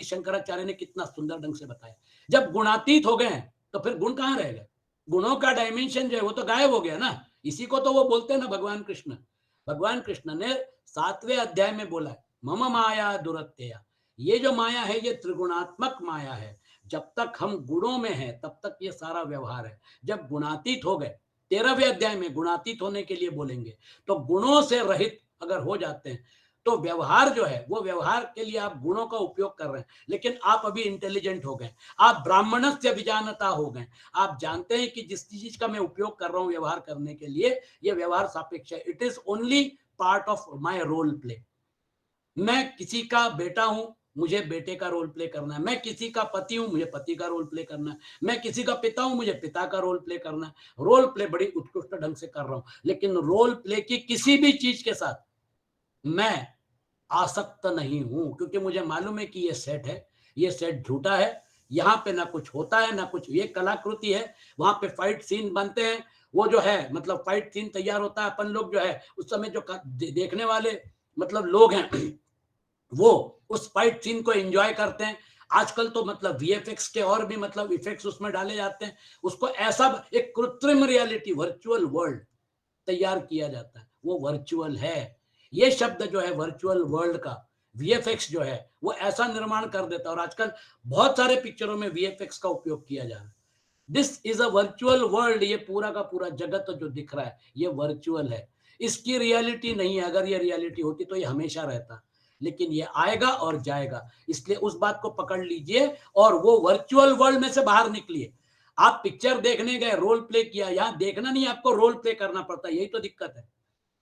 शंकराचार्य ने कितना सुंदर ढंग से बताया। जब गुणातीत हो गए तो फिर गुण कहाँ रह गए? गुणों का डायमेंशन जो है वो तो गायब हो गया ना। इसी को तो वो बोलते हैं ना भगवान कृष्ण। भगवान कृष्ण ने 7वें अध्याय में बोला है, मम माया दुरत्यया। ये जो माया है ये त्रिगुणात्मक माया है। जब तक हम गुणों में हैं तब तक ये सारा व्यवहार है। जब गुणातीत हो गए, 13वें अध्याय में गुणातीत होने के लिए बोलेंगे, तो गुणों से रहित अगर हो जाते हैं तो व्यवहार जो है वो व्यवहार के लिए आप गुणों का उपयोग कर रहे हैं, लेकिन आप अभी इंटेलिजेंट हो गए, आप ब्राह्मणस्य विजानता हो गए। आप जानते हैं कि जिस चीज का मैं उपयोग कर रहा हूं व्यवहार करने के लिए, ये व्यवहार सापेक्ष है। It is only part of my role play. मैं किसी का बेटा हूं, मुझे बेटे का रोल प्ले करना है। मैं किसी का पति हूं, मुझे पति का रोल प्ले करना है। मैं किसी का पिता हूं, मुझे पिता का रोल प्ले करना है। रोल प्ले बड़ी उत्कृष्ट ढंग से कर रहा हूं, लेकिन रोल प्ले की किसी भी चीज के साथ मैं आसक्त नहीं हूं, क्योंकि मुझे मालूम है कि ये सेट है, ये सेट झूठा है। यहाँ पे ना कुछ होता है ना कुछ, ये कलाकृति है। वहां पे फाइट सीन बनते हैं, वो जो है मतलब फाइट सीन तैयार होता है, अपन लोग जो है उस समय जो देखने वाले मतलब लोग हैं वो उस फाइट सीन को एंजॉय करते हैं। आजकल तो मतलब वीएफएक्स के और भी मतलब इफेक्ट्स उसमें डाले जाते हैं। उसको ऐसा एक कृत्रिम रियलिटी वर्चुअल वर्ल्ड तैयार किया जाता है, वो वर्चुअल है। ये शब्द जो है वर्चुअल वर्ल्ड का, वीएफएक्स जो है वो ऐसा निर्माण कर देता है। और आजकल बहुत सारे पिक्चरों में वीएफएक्स का उपयोग किया जा रहा है। This is a virtual world. ये पूरा का पूरा जगत जो दिख रहा है ये वर्चुअल है, इसकी रियलिटी नहीं है। अगर ये रियलिटी होती तो ये हमेशा रहता, लेकिन ये आएगा और जाएगा। इसलिए उस बात को पकड़ लीजिए और वो वर्चुअल वर्ल्ड में से बाहर निकलिए। आप पिक्चर देखने गए, रोल प्ले किया, यहाँ देखना नहीं, आपको रोल प्ले करना पड़ता है। यही तो दिक्कत है।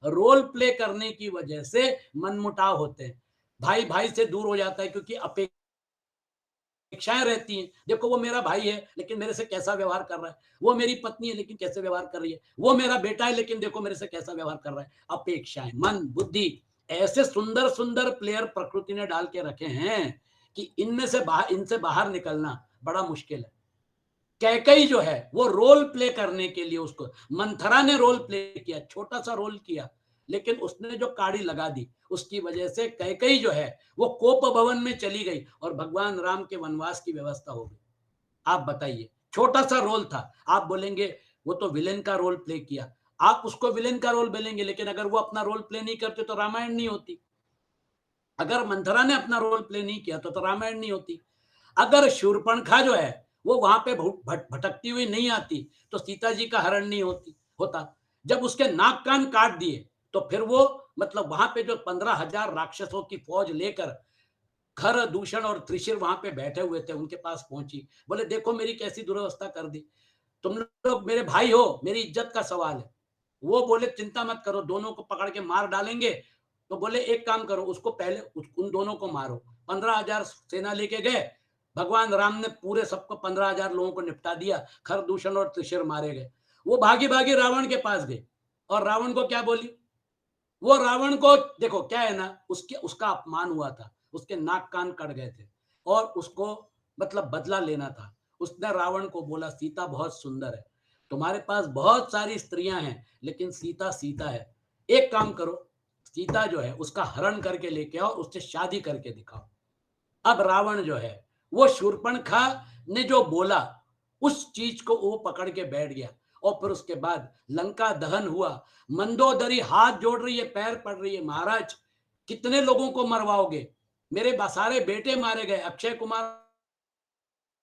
रोल प्ले करने की वजह से मनमुटाव होते हैं, भाई भाई से दूर हो जाता है, क्योंकि अपेक्षाएं रहती हैं। देखो वो मेरा भाई है लेकिन मेरे से कैसा व्यवहार कर रहा है, वो मेरी पत्नी है लेकिन कैसे व्यवहार कर रही है, वो मेरा बेटा है लेकिन देखो मेरे से कैसा व्यवहार कर रहा है। अपेक्षाएं, मन, बुद्धि, ऐसे सुंदर सुंदर प्लेयर प्रकृति ने डाल के रखे हैं कि इनमें से बाहर, इनसे बाहर निकलना बड़ा मुश्किल है। कैकई जो है वो रोल प्ले करने के लिए, उसको मंथरा ने रोल प्ले किया, छोटा सा रोल किया, लेकिन उसने जो काड़ी लगा दी उसकी वजह से कैकई जो है वो कोप भवन में चली गई और भगवान राम के वनवास की व्यवस्था हो गई। आप बताइए, छोटा सा रोल था। आप बोलेंगे वो तो विलेन का रोल प्ले किया, आप उसको विलेन का रोल बोलेंगे, लेकिन अगर वो अपना रोल प्ले नहीं करते तो रामायण नहीं होती। अगर मंथरा ने अपना रोल प्ले नहीं किया तो रामायण नहीं होती। अगर शूर्पणखा जो है वो वहां पे भटकती हुई नहीं आती तो सीता जी का हरण नहीं होता। जब उसके नाक कान काट दिए तो फिर वो मतलब वहां पे जो 15,000 राक्षसों की फौज लेकर खर, दूषण और त्रिशिर वहां पे बैठे हुए थे, उनके पास पहुंची, बोले देखो मेरी कैसी दुर्व्यवस्था कर दी, तुम लोग मेरे भाई हो, मेरी इज्जत का सवाल है। वो बोले चिंता मत करो, दोनों को पकड़ के मार डालेंगे। तो बोले एक काम करो, उसको पहले उन दोनों को मारो। 15,000 सेना लेके गए, भगवान राम ने पूरे सबको 15,000 लोगों को निपटा दिया, खरदूषण और त्रिशर मारे गए। वो भागी भागी रावण के पास गए और रावण को क्या बोली, वो रावण को देखो क्या है ना, उसके उसका अपमान हुआ था, उसके नाक कान कट गए थे और उसको मतलब बदला लेना था। उसने रावण को बोला सीता बहुत सुंदर है, तुम्हारे पास बहुत सारी स्त्रियां हैं लेकिन सीता सीता है। एक काम करो, सीता जो है उसका हरण करके लेके आओ, उससे शादी करके दिखाओ। अब रावण जो है वो शूर्पणखा ने जो बोला उस चीज को वो पकड़ के बैठ गया। और फिर उसके बाद लंका दहन हुआ। मंदोदरी हाथ जोड़ रही है, पैर पड़ रही है, महाराज कितने लोगों को मरवाओगे, मेरे सारे बेटे मारे गए, अक्षय कुमार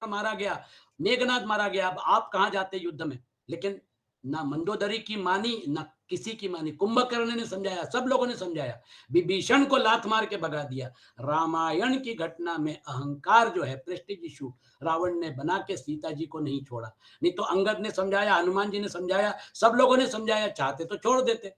मारा गया, मेघनाथ मारा गया, अब आप कहां जाते युद्ध में। लेकिन ना मंदोदरी की मानी, ना किसी की मानी, कुंभकर्ण ने समझाया, सब लोगों ने समझाया, विभीषण को लात मार के भगा दिया। रामायण की घटना में अहंकार जो है, प्रेस्टीज इशू, रावण ने बना के सीता जी को नहीं छोड़ा। नहीं तो अंगद ने समझाया, हनुमान जी ने समझाया, सब लोगों ने समझाया, चाहते तो छोड़ देते।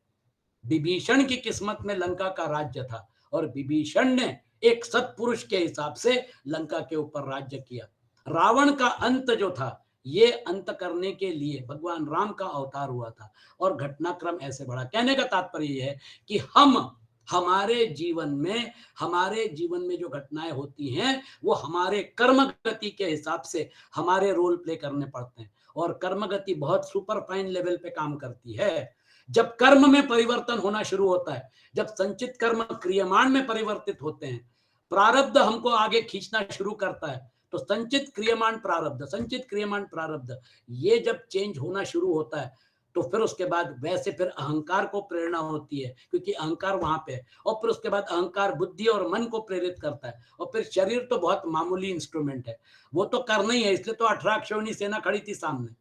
विभीषण की किस्मत में लंका का राज्य था और विभीषण ने एक सत्पुरुष के हिसाब से लंका के ऊपर राज्य किया। रावण का अंत जो था, ये अंत करने के लिए भगवान राम का अवतार हुआ था और घटनाक्रम ऐसे बढ़ा। कहने का तात्पर्य यह है कि हमारे जीवन में जो घटनाएं होती हैं वो हमारे कर्म गति के हिसाब से हमारे रोल प्ले करने पड़ते हैं और कर्म गति बहुत सुपर फाइन लेवल पे काम करती है। जब कर्म में परिवर्तन होना शुरू होता है, जब संचित कर्म क्रियमाण में परिवर्तित होते हैं, प्रारब्ध हमको आगे खींचना शुरू करता है, तो संचित क्रियमाण प्रारब्ध ये जब चेंज होना शुरू होता है, तो फिर उसके बाद वैसे फिर अहंकार को प्रेरणा होती है, क्योंकि अहंकार वहां पे है, और फिर उसके बाद अहंकार बुद्धि और मन को प्रेरित करता है, और फिर शरीर तो बहुत मामूली इंस्ट्रूमेंट है, वो तो करना ही है। इसलिए तो 18 अक्षौहिणी सेना खड़ी थी सामने।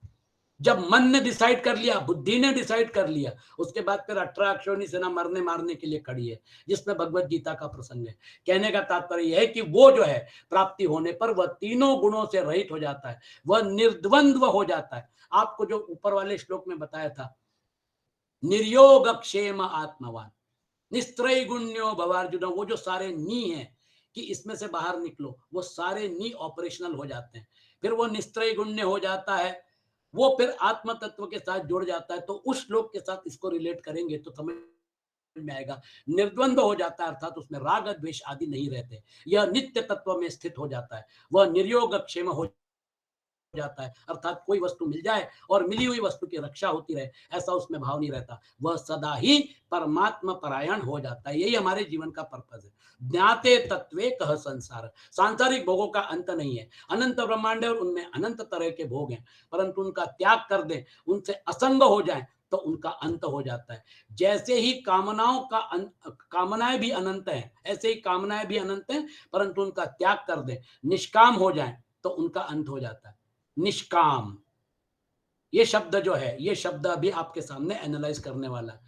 जब मन ने डिसाइड कर लिया, बुद्धि ने डिसाइड कर लिया, उसके बाद फिर 18 अक्षौहिणी सेना मरने मारने के लिए खड़ी है, जिसमें भगवत गीता का प्रसंग है। कहने का तात्पर्य यह है कि वो जो है प्राप्ति होने पर वह तीनों गुणों से रहित हो जाता है, वह निर्द्वंद्व हो जाता है। आपको जो ऊपर वाले श्लोक में बताया था, निर्योग क्षेम आत्मवान निस्त्रय गुण्यो भवार्जुन, वो जो सारे नी है कि इसमें से बाहर निकलो, वो सारे नी ऑपरेशनल हो जाते हैं, फिर वो निस्त्रय गुण्य हो जाता है, वो फिर आत्म तत्व के साथ जुड़ जाता है। तो उस श्लोक के साथ इसको रिलेट करेंगे तो समझ में आएगा। निर्द्वंद हो जाता है, अर्थात उसमें राग द्वेष आदि नहीं रहते, यह नित्य तत्व में स्थित हो जाता है, वह निर्योग क्षेम हो जाता है, अर्थात कोई वस्तु मिल जाए और मिली हुई वस्तु की रक्षा होती रहे, ऐसा उसमें भाव नहीं रहता, वह सदा ही परमात्मा परायण हो जाता है। यही हमारे जीवन का पर्पज है। ज्ञाते तत्वे कह संसार, सांसारिक भोगों का अंत नहीं है, अनंत ब्रह्मांड है और उनमें अनंत तरह के भोग हैं, परंतु उनका त्याग कर दें, उनसे असंग हो जाए तो उनका अंत हो जाता है। जैसे ही कामनाएं भी अनंत हैं, ऐसे ही कामनाएं भी अनंत हैं, परंतु उनका त्याग कर दें, निष्काम हो जाए तो उनका अंत हो जाता है। निष्काम, ये शब्द जो है, ये शब्द अभी आपके सामने एनालाइज करने वाला है।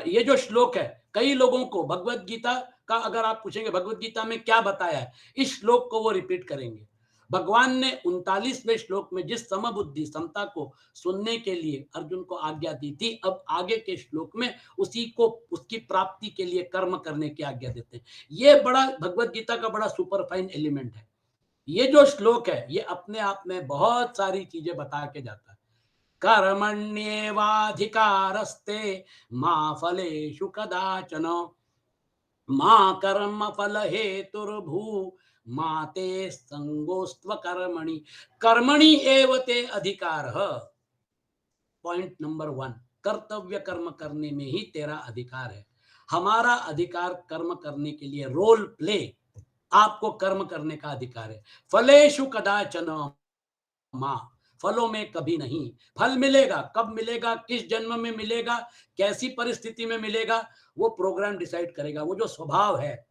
ये जो श्लोक है, कई लोगों को भगवत गीता का अगर आप पूछेंगे भगवत गीता में क्या बताया है, इस श्लोक को वो रिपीट करेंगे। भगवान ने 39वें श्लोक में जिस समबुद्धि समता को सुनने के लिए अर्जुन को आज्ञा दी थी, अब आगे के श्लोक में उसी को उसकी प्राप्ति के लिए कर्म करने की आज्ञा देते हैं। ये बड़ा भगवत गीता का बड़ा सुपरफाइन एलिमेंट है। ये जो श्लोक है, ये अपने आप में बहुत सारी चीजें बता के जाता है। कर्मण्येवाधिकारस्ते मां फलेषु कदाचन मां कर्म फल हेतुर्भू मां ते संगोस्त्व कर्मणि, कर्मणि एव ते अधिकारः। पॉइंट नंबर 1, कर्तव्य कर्म करने में ही तेरा अधिकार है। हमारा अधिकार कर्म करने के लिए, रोल प्ले, आपको कर्म करने का अधिकार है। फलेषु कदाचन मां, फलों में कभी नहीं। फल मिलेगा, कब मिलेगा, किस जन्म में मिलेगा, कैसी परिस्थिति में मिलेगा, वो प्रोग्राम डिसाइड करेगा। वो जो स्वभाव है,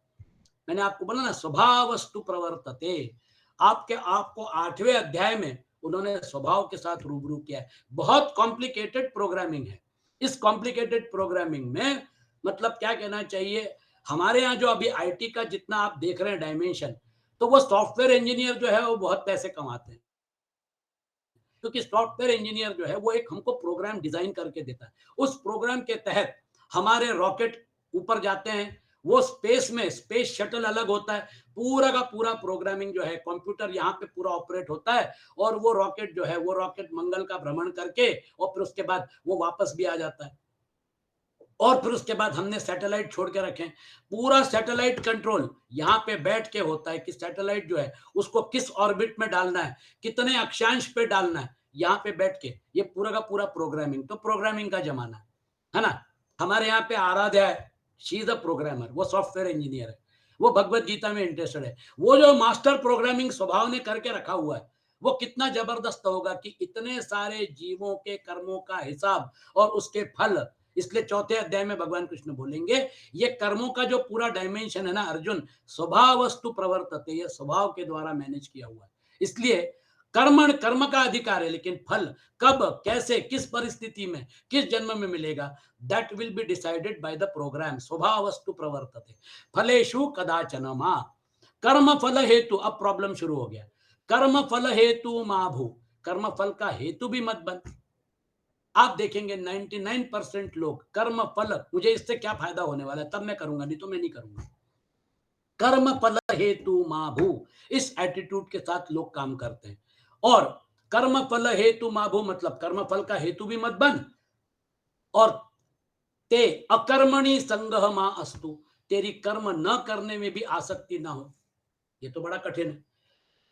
मैंने आपको बोला ना, स्वभावस्तु प्रवर्तते, आपको 8वें अध्याय में उन्होंने स्वभाव के साथ रूबरू किया है। बहुत कॉम्प्लिकेटेड प्रोग्रामिंग है। इस कॉम्प्लिकेटेड प्रोग्रामिंग में मतलब क्या कहना चाहिए, हमारे यहाँ जो अभी आईटी का जितना आप देख रहे हैं डायमेंशन, तो वो सॉफ्टवेयर इंजीनियर जो है वो बहुत पैसे कमाते हैं, क्योंकि सॉफ्टवेयर इंजीनियर जो है वो एक हमको प्रोग्राम डिजाइन करके देता है। उस प्रोग्राम के तहत हमारे रॉकेट ऊपर जाते हैं, वो स्पेस में, स्पेस शटल अलग होता है, पूरा का पूरा प्रोग्रामिंग जो है कंप्यूटर यहाँ पे पूरा ऑपरेट होता है, और वो रॉकेट जो है, वो रॉकेट मंगल का भ्रमण करके और फिर उसके बाद वो वापस भी आ जाता है। और फिर उसके बाद हमने सैटेलाइट छोड़ के रखे, पूरा सैटेलाइट कंट्रोल यहाँ पे बैठ के होता है कि सैटेलाइट जो है उसको किस ऑर्बिट में डालना है, कितने अक्षांश पे डालना है, यहाँ पे बैठ के ये पूरा का पूरा प्रोग्रामिंग। तो प्रोग्रामिंग का जमाना है ना। हमारे यहाँ पे आराध्या है, शी इज अ प्रोग्रामर, वो सॉफ्टवेयर इंजीनियर है, वो भगवत गीता में इंटरेस्टेड है। वो जो मास्टर प्रोग्रामिंग स्वभाव ने करके रखा हुआ है, वो कितना जबरदस्त होगा कि इतने सारे जीवों के कर्मों का हिसाब और उसके फल। इसलिए 4थे अध्याय में भगवान कृष्ण बोलेंगे, ये कर्मों का जो पूरा डायमेंशन है ना अर्जुन, स्वभाव वस्तु प्रवर्तते, ये स्वभाव के द्वारा मैनेज किया हुआ है। इसलिए कर्मण, कर्म का अधिकार है, लेकिन फल कब, कैसे, किस परिस्थिति में, किस जन्म में मिलेगा, that will be decided by the programme. स्वभावस्तु प्रवर्तते फलेषु कदाचन मां। कर्म फल हेतु, अब प्रॉब्लम शुरू हो गया। कर्म फल हेतु मां भू, कर्म फल का हेतु भी मत बन। आप देखेंगे 99% लोग कर्म फल, मुझे इससे क्या फायदा होने वाला है, तब मैं करूंगा, नहीं तो मैं नहीं करूंगा। कर्म फल हेतु मां भू, इस एटीट्यूड के साथ लोग काम करते हैं। और कर्म फल हेतु मां भू मतलब कर्म फल का हेतु भी मत बन, और ते अकर्मणि संगह मां अस्तु, तेरी कर्म न करने में भी आसक्ति ना हो। ये तो बड़ा कठिन है।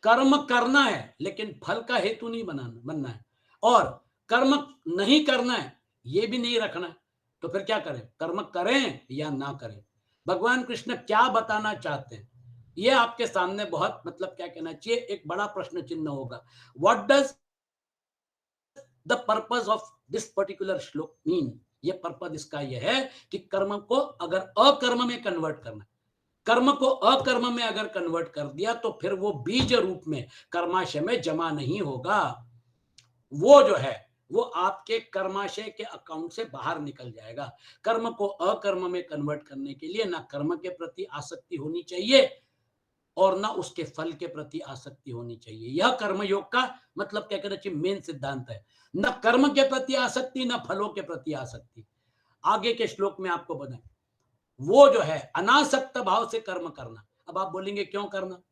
कर्म करना है लेकिन फल का हेतु नहीं बनाना बनना है, और कर्म नहीं करना है ये भी नहीं रखना है। तो फिर क्या करें, कर्म करें या ना करें? भगवान कृष्ण क्या बताना चाहते हैं, ये आपके सामने बहुत, मतलब क्या कहना चाहिए, एक बड़ा प्रश्न चिन्ह होगा। What does the purpose of this particular श्लोक मीन? ये पर्पस इसका यह है कि कर्म को अगर अकर्म में कन्वर्ट करना, कर्म को अकर्म में अगर कन्वर्ट कर दिया तो फिर वो बीज रूप में कर्माशय में जमा नहीं होगा। वो जो है वो आपके कर्माशय के अकाउंट से बाहर निकल जाएगा। कर्म को अकर्म में कन्वर्ट करने के लिए ना कर्म के प्रति आसक्ति होनी चाहिए और ना उसके फल के प्रति आसक्ति होनी चाहिए। यह कर्म योग का मतलब क्या कहना चाहिए, मेन सिद्धांत है। न कर्म के प्रति आसक्ति, न फलों के प्रति आसक्ति। आगे के श्लोक में आपको बताएं, वो जो है अनासक्त भाव से कर्म करना। अब आप बोलेंगे क्यों करना?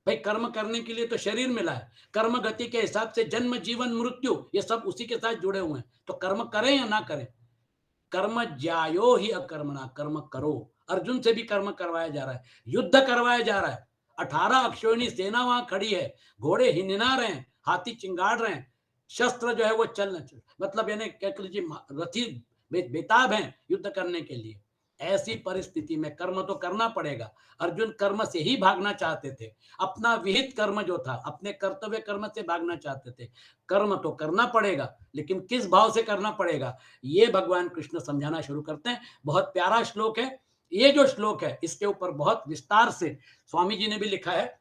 भाई कर्म करने के लिए तो शरीर मिला है, कर्म गति के हिसाब से जन्म जीवन मृत्यु ये सब उसी के साथ जुड़े हुए हैं, तो कर्म करें या ना करें? कर्म ज्यायो ही अकर्मणा, कर्म करो। अर्जुन से भी कर्म करवाया जा रहा है, युद्ध करवाया जा रहा है। 18 अक्षोहिणी सेना वहां खड़ी है, घोड़े हिनना रहे हैं, हाथी चिंगाड़ रहे हैं, शस्त्र जो है वो चल, मतलब यानी क्या कह लीजिए, रथी बेताब हैं युद्ध करने के लिए। ऐसी परिस्थिति में कर्म तो करना पड़ेगा। अर्जुन कर्म से ही भागना चाहते थे, अपना विहित कर्म जो था, अपने कर्तव्य कर्म से भागना चाहते थे। कर्म तो करना पड़ेगा, लेकिन किस भाव से करना पड़ेगा, ये भगवान कृष्ण समझाना शुरू करते हैं। बहुत प्यारा श्लोक है ये जो श्लोक है, इसके ऊपर बहुत विस्तार से स्वामी जी ने भी लिखा है।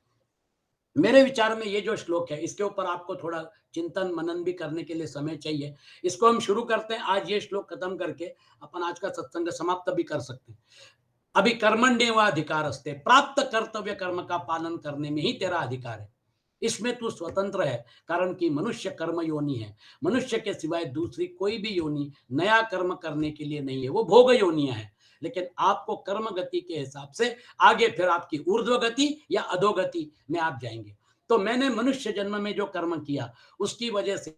मेरे विचार में ये जो श्लोक है इसके ऊपर आपको थोड़ा चिंतन मनन भी करने के लिए समय चाहिए। इसको हम शुरू करते हैं, आज ये श्लोक खत्म करके अपन आज का सत्संग समाप्त भी कर सकते हैं। अभी कर्मण्येव अधिकारस्ते, प्राप्त कर्तव्य कर्म का पालन करने में ही तेरा अधिकार है, इसमें तू स्वतंत्र है। कारण कि मनुष्य कर्म योनि है, मनुष्य के सिवाय दूसरी कोई भी योनि नया कर्म करने के लिए नहीं है, वो भोग योनियां है। लेकिन आपको कर्म गति के हिसाब से आगे फिर आपकी ऊर्ध्व गति या अधोगति में आप जाएंगे। तो मैंने मनुष्य जन्म में जो कर्म किया उसकी वजह से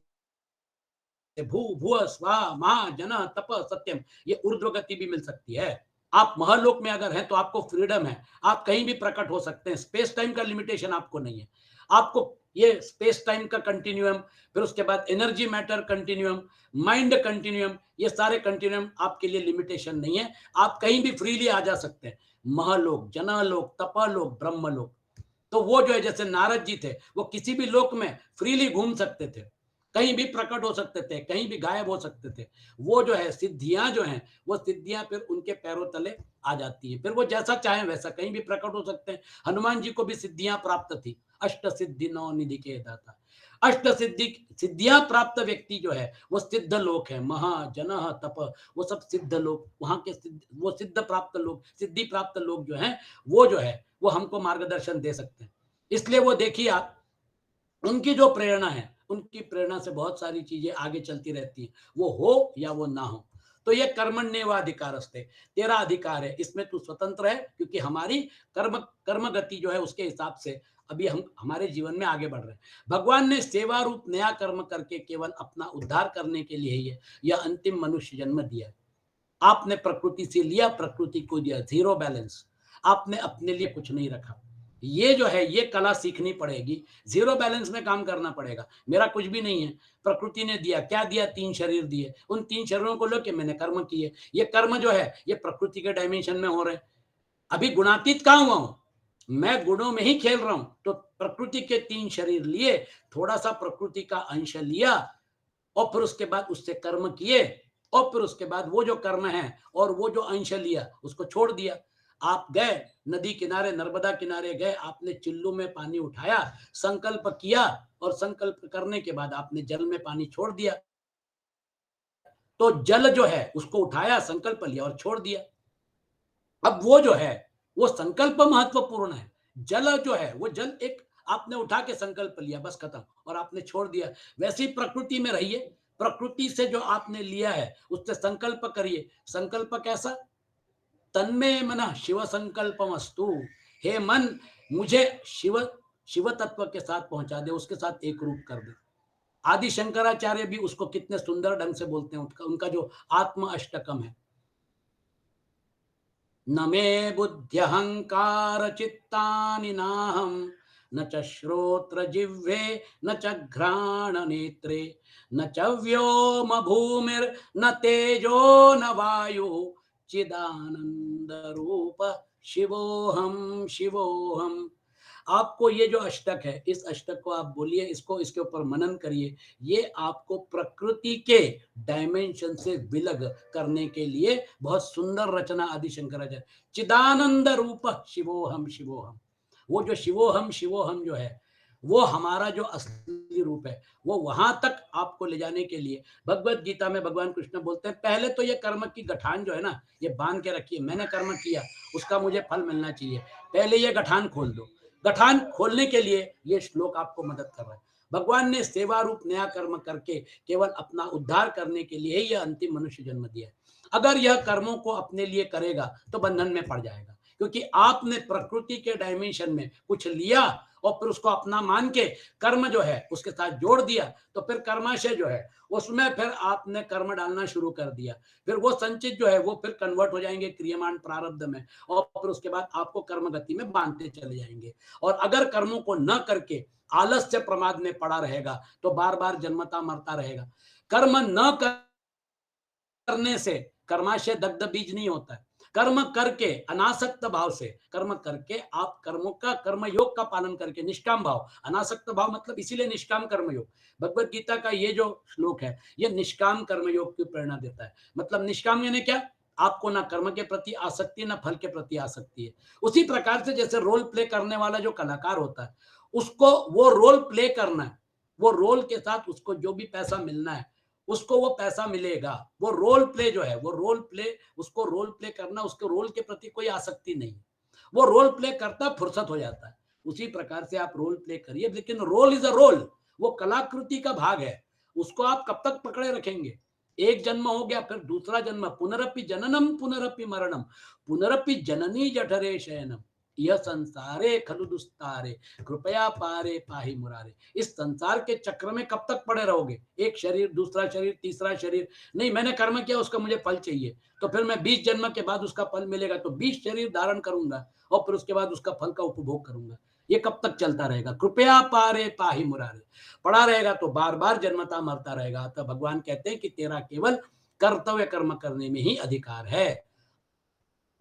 भू भुव स्वा महा जन तप सत्यम, ये ऊर्ध्व गति भी मिल सकती है। आप महलोक में अगर हैं तो आपको फ्रीडम है, आप कहीं भी प्रकट हो सकते हैं, स्पेस टाइम का लिमिटेशन आपको नहीं है। आपको ये स्पेस टाइम का कंटिन्यूअम, फिर उसके बाद एनर्जी मैटर कंटिन्यूअम, माइंड कंटिन्यूअम, ये सारे कंटिन्यूअम आपके लिए लिमिटेशन नहीं है। आप कहीं भी फ्रीली आ जा सकते हैं, महलोक, जनलोक, तपलोक, ब्रह्मलोक। तो वो जो है जैसे नारद जी थे, वो किसी भी लोक में फ्रीली घूम सकते थे, कहीं भी प्रकट हो सकते थे, कहीं भी गायब हो सकते थे। वो जो है सिद्धियां जो हैं, वो सिद्धियां फिर उनके पैरों तले आ जाती हैं, फिर वो जैसा चाहे वैसा कहीं भी प्रकट हो सकते हैं। हनुमान जी को भी सिद्धियां प्राप्त थी, अष्ट सिद्धि नौ निधि के दाता। अष्ट सिद्धि सिद्धियां प्राप्त व्यक्ति जो है वो सिद्ध लोक है, महा जन तप, वो सब सिद्ध लोक, वहां के वो सिद्ध प्राप्त लोग, सिद्धि प्राप्त लोग जो हैं, वो जो है वो हमको मार्गदर्शन दे सकते हैं। इसलिए वो देखिए आप, उनकी जो प्रेरणा है, उनकी प्रेरणा से बहुत सारी चीजें आगे चलती रहती हैं, वो हो या वो ना हो। तो ये कर्मण्येवाधिकारस्ते, तेरा अधिकार है, इसमें तू स्वतंत्र है, क्योंकि हमारी कर्म कर्म गति जो है उसके हिसाब से अभी हम हमारे जीवन में आगे बढ़ रहे हैं। भगवान ने सेवा रूप नया कर्म करके केवल अपना उद्धार करने के लिए ही यह अंतिम मनुष्य जन्म दिया है। आपने प्रकृति से लिया, प्रकृति को दिया, जीरो बैलेंस। आपने अपने लिए कुछ नहीं रखा। ये जो है ये कला सीखनी पड़ेगी, जीरो बैलेंस में काम करना पड़ेगा। मेरा कुछ भी नहीं है, प्रकृति ने दिया, क्या दिया, 3 शरीर दिए, उन 3 शरीरों को लेके मैंने कर्म किए। ये कर्म जो है ये प्रकृति के डायमेंशन में हो रहे हैं। अभी गुणातीत कहाँ हुआ हूं, मैं गुणों में ही खेल रहा हूं। तो प्रकृति के 3 शरीर लिए, थोड़ा सा प्रकृति का अंश लिया, और फिर उसके बाद उससे कर्म किए, और फिर उसके बाद वो जो कर्म है और वो जो अंश लिया उसको छोड़ दिया। आप गए नदी किनारे, नर्मदा किनारे गए, आपने चिल्लू में पानी उठाया, संकल्प किया और संकल्प करने के बाद आपने जल में पानी छोड़ दिया। तो जल जो है उसको उठाया, संकल्प लिया और छोड़ दिया। अब वो जो है वो संकल्प महत्वपूर्ण है। जल जो है वो जल एक आपने उठा के संकल्प लिया, बस खत्म, और आपने छोड़ दिया। वैसे ही प्रकृति में रहिए, प्रकृति से जो आपने लिया है उससे संकल्प करिए। संकल्प कैसा? तन्मे मन शिव संकल्पमस्तु। हे मन, मुझे शिव शिव तत्व के साथ पहुंचा दे, उसके साथ एक रूप कर दे। आदि शंकराचार्य भी उसको कितने सुंदर ढंग से बोलते हैं, उनका जो आत्म अष्टकम है। न मे बुद्ध्यहंकार चित्तानि नाहम, न च श्रोत्र जिह्वे न च घ्राण नेत्रे, न च व्योम भूमिर न तेजो न वायु, चिदानंद रूप शिवोहम शिवोहम। आपको ये जो अष्टक है, इस अष्टक को आप बोलिए, इसको इसके ऊपर मनन करिए। ये आपको प्रकृति के डायमेंशन से विलग करने के लिए बहुत सुंदर रचना आदि शंकराचार्य। चिदानंद रूप शिवोहम शिवोहम। वो जो शिवोहम शिवोहम जो है वो हमारा जो असली रूप है, वो वहां तक आपको ले जाने के लिए भगवत गीता में भगवान कृष्ण बोलते हैं, पहले तो ये कर्म की गठान जो है ना, ये बांध के रखिए। मैंने कर्म किया, उसका मुझे फल मिलना चाहिए, पहले ये गठान खोल दो। गठान खोलने के लिए ये श्लोक आपको मदद कर रहा है। भगवान ने सेवा रूप नया कर्म करके केवल अपना उद्धार करने के लिए यह अंतिम मनुष्य जन्म दिया है। अगर यह कर्मों को अपने लिए करेगा तो बंधन में पड़ जाएगा, क्योंकि आपने प्रकृति के डायमेंशन में कुछ लिया और फिर उसको अपना मान के कर्म जो है उसके साथ जोड़ दिया, तो फिर कर्माशय जो है उसमें फिर आपने कर्म डालना शुरू कर दिया। फिर वो संचित जो है वो फिर कन्वर्ट हो जाएंगे क्रियमान प्रारब्ध में, और फिर उसके बाद आपको कर्म गति में बांधते चले जाएंगे। और अगर कर्मों को न करके आलस्य प्रमाद में पड़ा रहेगा तो बार बार जन्मता मरता रहेगा। कर्म न करने से कर्माशय दग्ध बीज नहीं होता है। कर्म करके अनासक्त भाव से, कर्म करके आप कर्मों का कर्म योग का पालन करके निष्काम भाव, अनासक्त भाव मतलब इसीलिए निष्काम कर्म योग। भगवत गीता का ये जो श्लोक है ये निष्काम कर्म योग की प्रेरणा देता है। मतलब निष्काम यानी क्या? आपको ना कर्म के प्रति आसक्ति ना फल के प्रति आसक्ति है। उसी प्रकार से जैसे रोल प्ले करने वाला जो कलाकार होता है उसको वो रोल प्ले करना है, वो रोल के साथ उसको जो भी पैसा मिलना है उसको वो पैसा मिलेगा। वो रोल प्ले जो है वो रोल प्ले, उसको रोल प्ले करना, उसके रोल के प्रति कोई आसक्ति नहीं। वो रोल प्ले करता फुर्सत हो जाता है। उसी प्रकार से आप रोल प्ले करिए, लेकिन रोल इज अ रोल, वो कलाकृति का भाग है। उसको आप कब तक पकड़े रखेंगे? एक जन्म हो गया, फिर दूसरा जन्म, पुनरपि जननम पुनरपि मरणम, पुनरपि जननी जठरे शयनम, यह संसारे खलु दुस्तारे, कृपया पारे पाही मुरारे। इस संसार के चक्र में कब तक पड़े रहोगे? एक शरीर, दूसरा शरीर, तीसरा शरीर, नहीं मैंने कर्म किया उसका मुझे फल चाहिए, तो फिर मैं 20 जन्म के बाद उसका फल मिलेगा तो 20 शरीर धारण करूंगा और फिर उसके बाद उसका फल का उपभोग करूंगा। ये कब तक चलता रहेगा? कृपया पारे पाही मुरारे, पड़ा रहेगा तो बार बार जन्मता मरता रहेगा। तो भगवान कहते हैं कि तेरा केवल कर्तव्य कर्म करने में ही अधिकार है।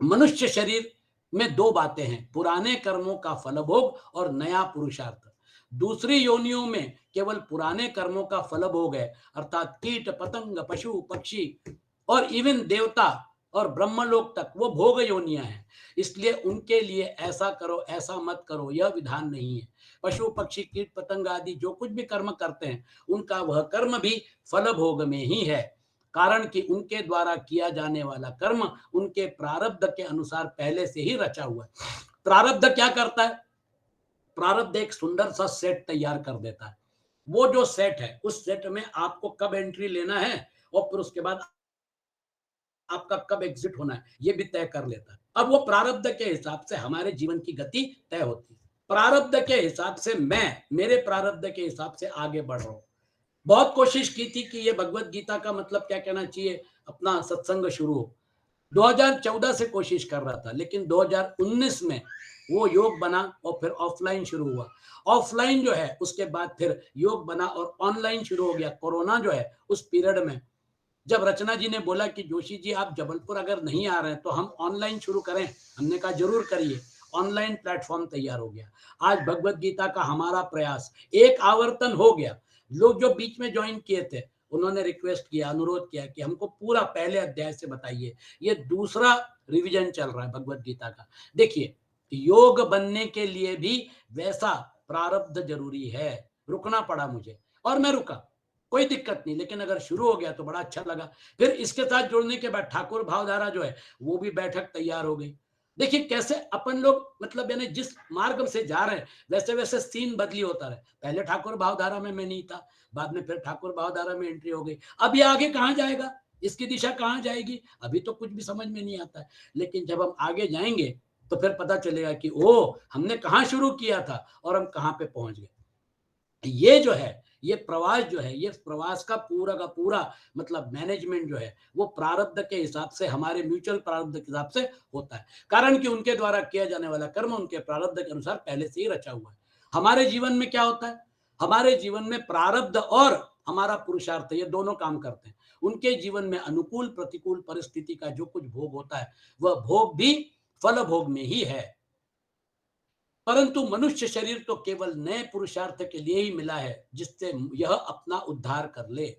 मनुष्य शरीर में दो बातें हैं, पुराने कर्मों का फल भोग और नया पुरुषार्थ। दूसरी योनियों में केवल पुराने कर्मों का फल भोग है, अर्थात कीट पतंग पशु पक्षी और इवन देवता और ब्रह्मलोक तक वो भोग योनियां हैं। इसलिए उनके लिए ऐसा करो ऐसा मत करो यह विधान नहीं है। पशु पक्षी कीट पतंग आदि जो कुछ भी कर्म करते हैं उनका वह कर्म भी फल भोग में ही है, कारण कि उनके द्वारा किया जाने वाला कर्म उनके प्रारब्ध के अनुसार पहले से ही रचा हुआ है। प्रारब्ध क्या करता है? प्रारब्ध एक सुंदर सा सेट तैयार कर देता है। वो जो सेट है उस सेट में आपको कब एंट्री लेना है और फिर उसके बाद आपका कब एग्जिट होना है ये भी तय कर लेता है। अब वो प्रारब्ध के हिसाब से हमारे जीवन की गति तय होती है। प्रारब्ध के हिसाब से मैं मेरे प्रारब्ध के हिसाब से आगे बढ़ रहा हूं। बहुत कोशिश की थी कि ये भगवत गीता का मतलब क्या कहना चाहिए, अपना सत्संग शुरू हो। 2014 से कोशिश कर रहा था, लेकिन 2019 में वो योग बना और फिर ऑफलाइन शुरू हुआ। ऑफलाइन जो है उसके बाद फिर योग बना और ऑनलाइन शुरू हो गया। कोरोना जो है उस पीरियड में जब रचना जी ने बोला कि जोशी जी आप जबलपुर अगर नहीं आ रहे हैं तो हम ऑनलाइन शुरू करें, हमने कहा जरूर करिए। ऑनलाइन प्लेटफॉर्म तैयार हो गया। आज भगवत गीता का हमारा प्रयास एक आवर्तन हो गया। लोग जो बीच में ज्वाइन किए थे उन्होंने रिक्वेस्ट किया, अनुरोध किया कि हमको पूरा पहले अध्याय से बताइए। ये दूसरा रिवीजन चल रहा है भगवत गीता का। देखिए, योग बनने के लिए भी वैसा प्रारब्ध ज़रूरी है। रुकना पड़ा मुझे और मैं रुका, कोई दिक्कत नहीं, लेकिन अगर शुरू हो गया तो बड़ा अच्छा लगा। फिर इसके साथ जुड़ने के बाद ठाकुर भावधारा जो है, वो भी बैठक तैयार हो गई। देखिए कैसे अपन लोग मतलब यानी जिस मार्ग से जा रहे हैं, वैसे-वैसे सीन बदली होता रहे। पहले ठाकुर भावधारा में मैं नहीं था, बाद में फिर ठाकुर भावधारा में एंट्री हो गई। अब ये आगे कहाँ जाएगा? इसकी दिशा कहाँ जाएगी? अभी तो कुछ भी समझ में नहीं आता है। लेकिन जब हम आगे जाएँगे, तो फिर पता चलेगा कि ओह! हमने कहाँ शुरू किया था और हम कहाँ पे पहुँच गए। ये जो है, ये प्रवास जो है, ये प्रवास का पूरा मतलब मैनेजमेंट जो है, वो प्रारब्ध के हिसाब से, हमारे म्यूचुअल प्रारब्ध के हिसाब से होता है। कारण कि उनके द्वारा किया जाने वाला कर्म उनके प्रारब्ध के अनुसार पहले से ही रचा हुआ है। हमारे जीवन में क्या होता है? हमारे जीवन में प्रारब्ध और हमारा पुरुषार्थ ये दोनों काम करते हैं। उनके जीवन में अनुकूल प्रतिकूल परिस्थिति का जो कुछ भोग होता है, वह भोग भी फल भोग में ही है। परंतु मनुष्य शरीर तो केवल नए पुरुषार्थ के लिए ही मिला है, जिससे यह अपना उद्धार कर ले।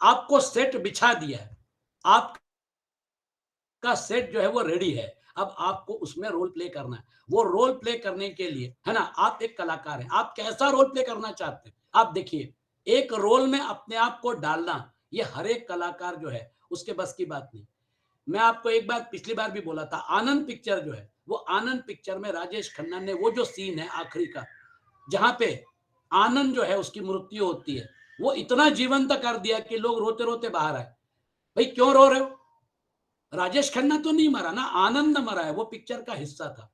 आपको सेट बिछा दिया है, आपका सेट जो है वो रेडी है। अब आपको उसमें रोल प्ले करना है। वो रोल प्ले करने के लिए, है ना, आप एक कलाकार हैं, आप कैसा रोल प्ले करना चाहते हैं। आप देखिए, एक रोल में अपने आप को डालना, ये हर एक कलाकार जो है उसके बस की बात नहीं। मैं आपको एक बात पिछली बार भी बोला था, आनंद पिक्चर जो है, वो आनंद पिक्चर में राजेश खन्ना ने वो जो सीन है आखिरी का, जहाँ पे आनंद जो है उसकी मृत्यु होती है, वो इतना जीवंत कर दिया कि लोग रोते-रोते बाहर आए। भाई क्यों रो रहे हो? राजेश खन्ना तो नहीं मरा ना, आनंद मरा है, वो पिक्चर का हिस्सा था।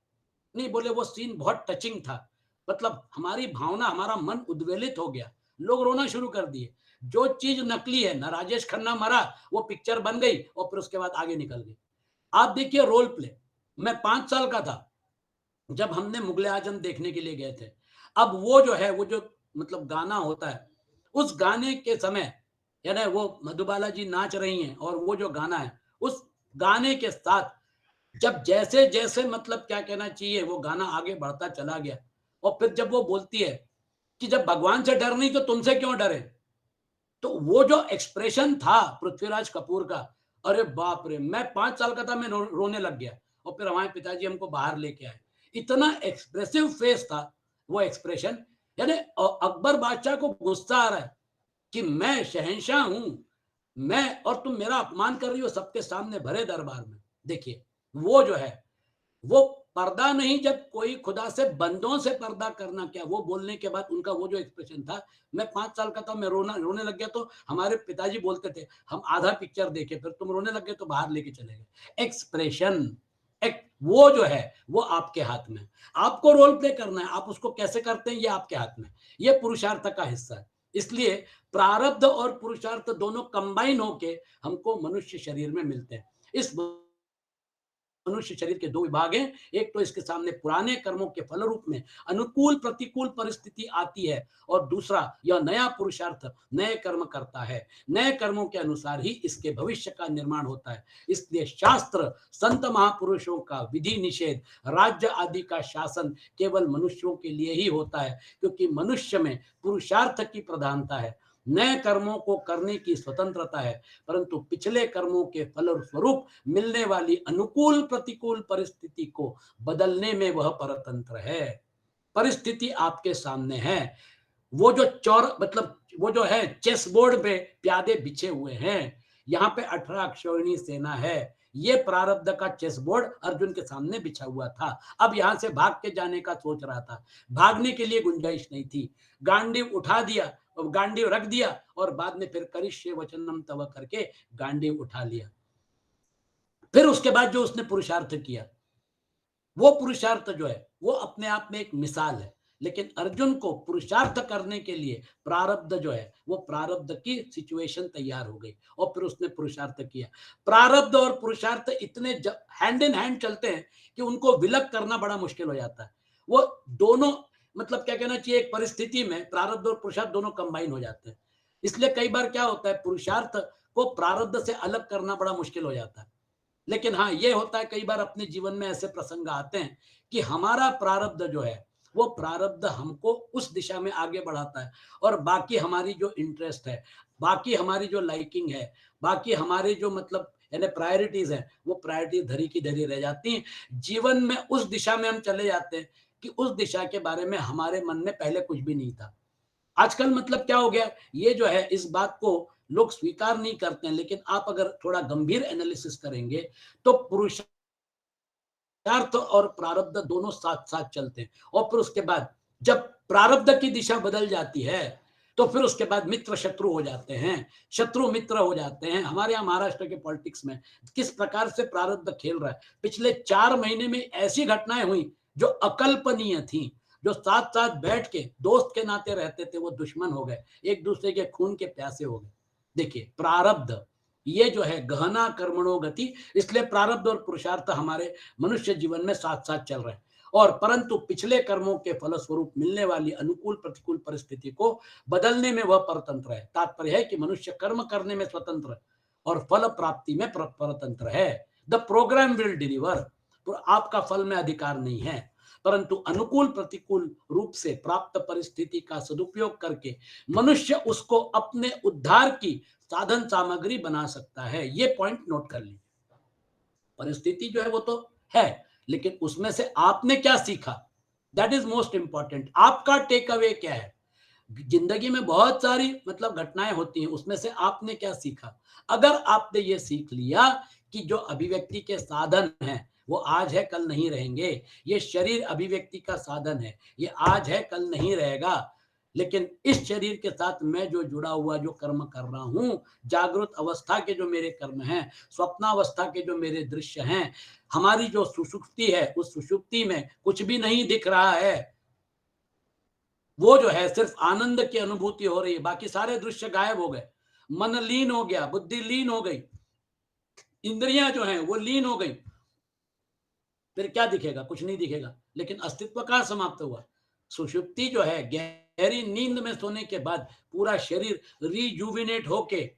नहीं, बोले वो सीन बहुत टचिंग था। मतलब हमारी भावना, हमारा मन उद्वेलित हो गया। लोग रोना शुरू कर दिए। जो चीज़ नकली है ना, राजेश खन्ना मरा, वो पिक्चर बन गई और फिर उसके बाद आगे निकल गई। आप देखिए रोल प्ले। मैं 5 साल का था, जब हमने मुगले आजम देखने के लिए गए थे। अब वो जो है, वो जो मतलब गाना होता है, उस गाने के समय यानी वो मधुबाला जी नाच रही हैं और वो जो गाना है, उस गाने के साथ जब जैसे-जैसे मतलब क्या कहना चाहिए, वो गाना आगे बढ़ता चला गया और फिर जब वो बोलती है कि जब भगवान से डर नहीं तो तुमसे क्यों डरे? तो वो जो एक्सप्रेशन था पृथ्वीराज कपूर का, अरे बाप रे! मैं 5 साल का था, मैं रोने लग गया और फिर हमारे पिताजी हमको बाहर लेके आए। इतना एक्सप्रेसिव फेस था वो एक्सप्रेशन, यानी अकबर बादशाह को गुस्सा आ रहा है कि मैं शहंशाह हूँ, मैं और तुम मेरा अपमान कर रही हो सबके सामने भरे दरबार में। देखिए, वो जो है वो पर्दा नहीं, जब कोई खुदा से बंदों से पर्दा करना क्या, वो बोलने के बाद उनका वो जो एक्सप्रेशन था, मैं 5 साल का था, मैं रोने लग गया, तो हमारे पिताजी बोलते थे, हम आधा पिक्चर देखे, फिर तुम रोने लग गए तो बाहर लेके चले गए। एक्सप्रेशन, एक वो जो है, वो आपके हाथ में है। आपको रोल प्ले करना है, आप उसको कैसे करते हैं ये आपके हाथ में है। ये पुरुषार्थ का हिस्सा है। इसलिए प्रारब्ध और पुरुषार्थ दोनों कंबाइन होके हमको मनुष्य शरीर में मिलते हैं। इस मनुष्य शरीर के 2 विभाग हैं। एक तो इसके सामने पुराने कर्मों के फल रूप में अनुकूल प्रतिकूल परिस्थिति आती है और दूसरा यह नया पुरुषार्थ नए कर्म करता है। नए कर्मों के अनुसार ही इसके भविष्य का निर्माण होता है। इसलिए शास्त्र, संत महापुरुषों का विधि निषेध, राज्य आदि का शासन केवल मनुष्यों के लिए ही होता है, क्योंकि मनुष्य में पुरुषार्थ की प्रधानता है। नए कर्मों को करने की स्वतंत्रता है, परंतु पिछले कर्मों के फल स्वरूप मिलने वाली अनुकूल प्रतिकूल परिस्थिति को बदलने में वह परतंत्र है। परिस्थिति आपके सामने है। वो जो चौर मतलब वो जो है चेस बोर्ड पे प्यादे बिछे हुए हैं। यहाँ पे 18 अक्षौहिणी सेना है। ये प्रारब्ध का चेस बोर्ड अर्जुन के सामने बिछा हुआ था। अब यहाँ से भाग के जाने का सोच रहा था। भागने के लिए गुंजाइश नहीं थी। गांडीव उठा दिया और गांडीव रख दिया और बाद में फिर करिष्ये वचनम तव करके गांडीव उठा लिया। फिर उसके बाद जो उसने पुरुषार्थ किया, वो पुरुषार्थ जो है, वो अपने आप में एक मिसाल है। लेकिन अर्जुन को पुरुषार्थ करने के लिए प्रारब्ध जो है, वो प्रारब्ध की सिचुएशन तैयार हो गई और फिर उसने पुरुषार्थ किया। प्रारब्ध और पुरुषार्थ इतने हैंड इन हैंड चलते हैं कि उनको विलग करना बड़ा मुश्किल हो जाता है। वो दोनों मतलब क्या कहना चाहिए, एक परिस्थिति में प्रारब्ध और पुरुषार्थ दोनों कंबाइन हो जाते हैं। इसलिए कई बार क्या होता है, पुरुषार्थ को प्रारब्ध से अलग करना बड़ा मुश्किल हो जाता है। लेकिन हाँ, ये होता है कई बार अपने जीवन में ऐसे प्रसंग आते हैं कि हमारा प्रारब्ध जो है, वो प्रारब्ध हमको उस दिशा में आगे बढ़ाता है। और बाकी हमारी जो इंटरेस्ट है, बाकी हमारी जो लाइकिंग है, बाकी हमारे जो मतलब यानी प्रायोरिटीज है, वो प्रायोरिटी धरी की धरी रह जाती हैं। जीवन में उस दिशा में हम चले जाते हैं कि उस दिशा के बारे में हमारे मन में पहले कुछ भी नहीं था। आजकल मतलब क्या हो गया, ये जो है इस बात को लोग स्वीकार नहीं करते हैं, लेकिन आप अगर थोड़ा गंभीर एनालिसिस करेंगे तो पुरुषार्थ और प्रारब्ध दोनों साथ साथ चलते हैं। और फिर उसके बाद जब प्रारब्ध की दिशा बदल जाती है तो फिर उसके बाद मित्र शत्रु हो जाते हैं, शत्रु मित्र हो जाते हैं। हमारे यहाँ महाराष्ट्र के पॉलिटिक्स में किस प्रकार से प्रारब्ध खेल रहा है। पिछले 4 महीने में ऐसी घटनाएं हुई जो अकल्पनीय थी। जो साथ साथ बैठ के दोस्त के नाते रहते थे वो दुश्मन हो गए, एक दूसरे के खून के प्यासे हो गए। देखिए प्रारब्ध ये जो है गहना कर्मणो गति, इसलिए प्रारब्ध और पुरुषार्थ हमारे मनुष्य जीवन में साथ साथ चल रहे हैं। और परंतु पिछले कर्मों के फलस्वरूप मिलने वाली अनुकूल प्रतिकूल परिस्थिति को बदलने में वह परतंत्र है। तात्पर्य है कि मनुष्य कर्म करने में स्वतंत्र और फल प्राप्ति में परतंत्र है। द प्रोग्राम विल डिलीवर, तो आपका फल में अधिकार नहीं है, परंतु अनुकूल प्रतिकूल रूप से प्राप्त परिस्थिति का सदुपयोग करके मनुष्य उसको अपने उद्धार की साधन सामग्री बना सकता है। ये पॉइंट नोट कर लीजिए। परिस्थिति जो है वो तो है, लेकिन उसमें से आपने क्या सीखा, दैट इज मोस्ट इंपॉर्टेंट। आपका टेक अवे क्या है। जिंदगी में बहुत सारी मतलब घटनाएं होती हैं, उसमें से आपने क्या सीखा। अगर आपने ये सीख लिया कि जो अभिव्यक्ति के साधन हैं वो आज है कल नहीं रहेंगे, ये शरीर अभिव्यक्ति का साधन है, ये आज है कल नहीं रहेगा, लेकिन इस शरीर के साथ मैं जो जुड़ा हुआ जो कर्म कर रहा हूं, जागृत अवस्था के जो मेरे कर्म हैं, स्वप्नावस्था के जो मेरे दृश्य हैं, हमारी जो सुषुप्ति है, उस सुषुप्ति में कुछ भी नहीं दिख रहा है। वो जो है सिर्फ आनंद की अनुभूति हो रही है, बाकी सारे दृश्य गायब हो गए। मन लीन हो गया, बुद्धि लीन हो गई, इंद्रियां जो हैं वो लीन हो गई। फिर क्या दिखेगा, कुछ नहीं दिखेगा, लेकिन अस्तित्व कहाँ समाप्त हुआ। सुषुप्ति जो है, गहरी नींद में सोने के बाद पूरा शरीर रिजुविनेट होके